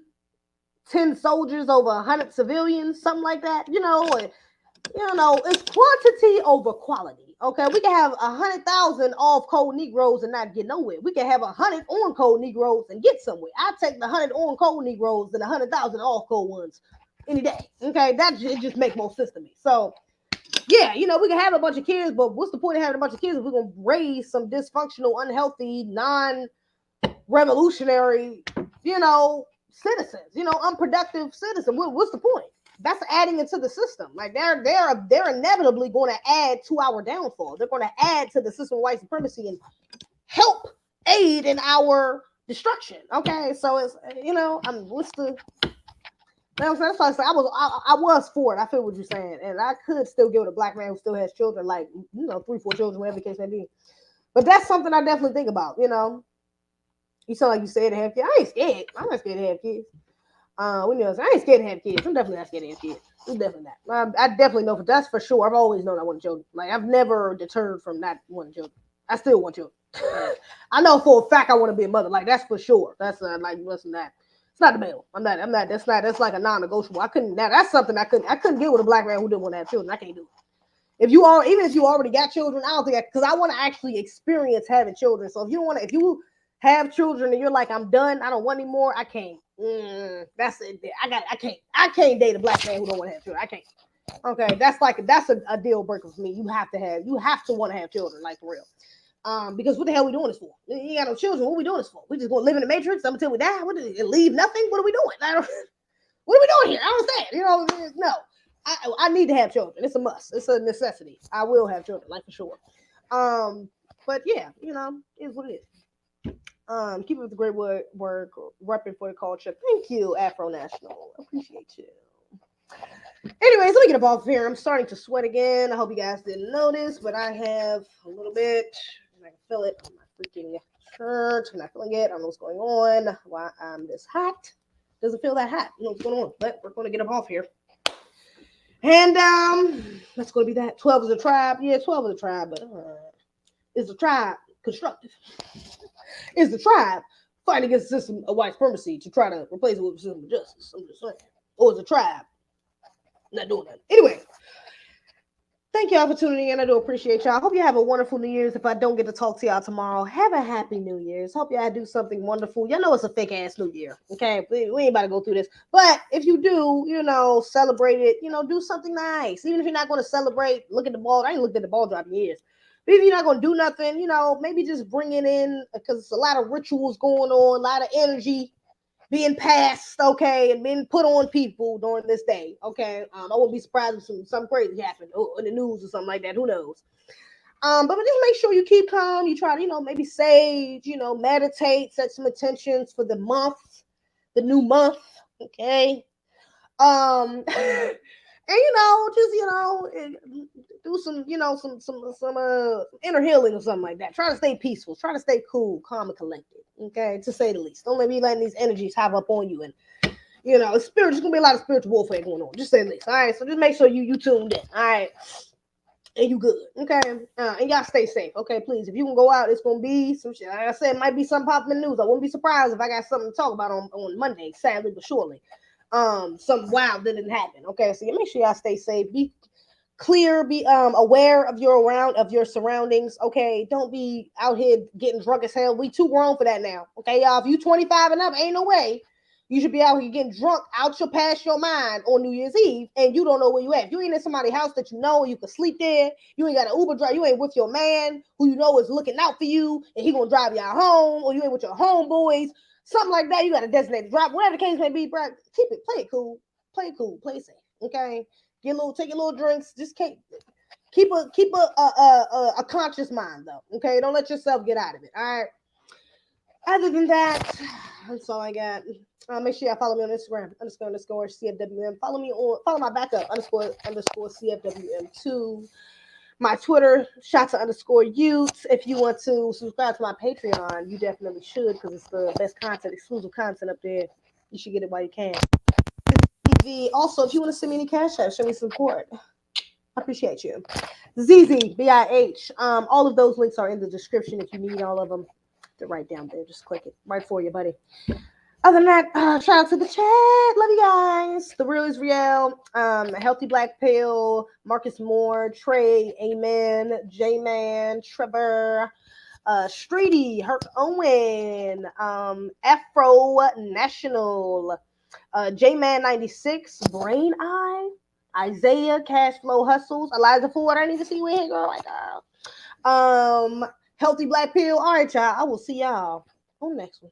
soldiers over 100 civilians, something like that. It's quantity over quality. Okay, we can have 100,000 off cold Negroes and not get nowhere. We can have 100 on cold Negroes and get somewhere. I take the 100 on cold Negroes than 100,000 off cold ones any day. Okay, it just makes more sense to me. So yeah, we can have a bunch of kids, but what's the point of having a bunch of kids if we're gonna raise some dysfunctional, unhealthy, non-revolutionary, citizens, unproductive citizens? What's the point? That's adding into the system. Like they're inevitably going to add to our downfall. They're going to add to the system of white supremacy and help aid in our destruction. Okay, so it's what's the that's why I said I was for it. I feel what you're saying, and I could still give it a black man who still has children, like 3-4 children, whatever the case may be. But that's something I definitely think about. You sound like you scared to have kids. I ain't scared. I'm not scared to have kids. We know I ain't scared to have kids. I'm definitely not scared to have kids. I'm definitely not. I definitely know that's for sure. I've always known I want children. Like I've never deterred from not wanting children. I still want children. I know for a fact I want to be a mother. Like that's for sure. That's like listen that. It's not debatable. I'm not. That's not. That's like a non-negotiable. I couldn't. Now that's something I couldn't deal with a black man who didn't want to have children. I can't do it. If you are, even if you already got children, I don't think because I want to actually experience having children. So if you have children and you're like I'm done, I don't want any more. I can't. That's it. I can't date a black man who don't want to have children. I can't. Okay, that's a deal breaker for me. You have to want to have children, like for real. Because what the hell are we doing this for? You ain't got no children. What are we doing this for? We just gonna live in the matrix until we die? Leave nothing? What are we doing? What are we doing here? I don't understand. No. I need to have children. It's a must. It's a necessity. I will have children, like for sure. But yeah, is what it is. Keep up the great work, repping for the culture. Thank you, Afro National. Appreciate you. Anyways, let me get up off here. I'm starting to sweat again. I hope you guys didn't notice, but I have a little bit, and I can feel it on my freaking shirt. I'm not feeling it. I don't know what's going on. Why I'm this hot? Doesn't feel that hot. I don't know what's going on, but we're going to get up off here. And that's going to be that. 12 is a tribe. Yeah, 12 is a tribe, but is the tribe constructive? Is the tribe fighting against a system of white supremacy to try to replace it with a system of justice? I'm just saying. Or is the tribe not doing that? Anyway, thank y'all for tuning in. I do appreciate y'all. I hope you have a wonderful New Year's. If I don't get to talk to y'all tomorrow, have a happy New Year's. Hope y'all do something wonderful. Y'all know it's a fake ass New Year. Okay, we ain't about to go through this. But if you do, celebrate it. Do something nice. Even if you're not going to celebrate, look at the ball. I ain't looked at the ball drop in years. But if you're not going to do nothing, maybe just bring it in because it's a lot of rituals going on, a lot of energy being passed, okay, and being put on people during this day, okay. I wouldn't be surprised if something crazy happened in the news or something like that. Who knows? But just make sure you keep calm. You try to, maybe sage, meditate, set some intentions for the month, the new month, okay. And do some, some inner healing or something like that. Try to stay peaceful. Try to stay cool, calm, and collected. Okay, to say the least. Don't let me letting these energies have up on you, and it's there's gonna be a lot of spiritual warfare going on. Just say the least. All right, so just make sure you tuned in. All right, and you good. Okay, and y'all stay safe. Okay, please. If you can go out, it's gonna be some shit. Like I said, it might be some popping in the news. I wouldn't be surprised if I got something to talk about on Monday. Sadly, but surely. Something wild that didn't happen. Okay, so you make sure y'all stay safe. Be clear, be aware of your surroundings. Okay, don't be out here getting drunk as hell. We too grown for that now. Okay, y'all. If you 25 and up, ain't no way you should be out here getting drunk past your mind on New Year's Eve, and you don't know where you at. If you ain't in somebody's house that you can sleep there. You ain't got an Uber drive. You ain't with your man who is looking out for you, and he gonna drive y'all home, or you ain't with your homeboys. Something like that. You got a designated drive. Whatever the case may be, bro. Play it cool, play safe. Okay. Take your little drinks. Just keep a conscious mind though. Okay, don't let yourself get out of it. All right. Other than that, that's all I got. Make sure y'all follow me on Instagram __ CFWM. Follow my backup _ CFWM2. My Twitter Shotza _ youth. If you want to subscribe to my Patreon, you definitely should because it's the best content, exclusive content up there. You should get it while you can. Also, if you want to send me any cash out, show me support. I appreciate you. zezebih. All of those links are in the description if you need all of them. They're right down there. Just click it. Right for you, buddy. Other than that, shout out to the chat. Love you guys. The Real is Real. Healthy Black Pill. Marcus Moore. Trey. Amen. J-Man. Trevor. Streety. Herc Owen. Afro National. J-Man 96, Brain Eye, Isaiah, Cash Flow Hustles, Eliza Ford. I need to see you in here, girl. Like, Healthy Black Pill. All right, y'all. I will see y'all on the next one.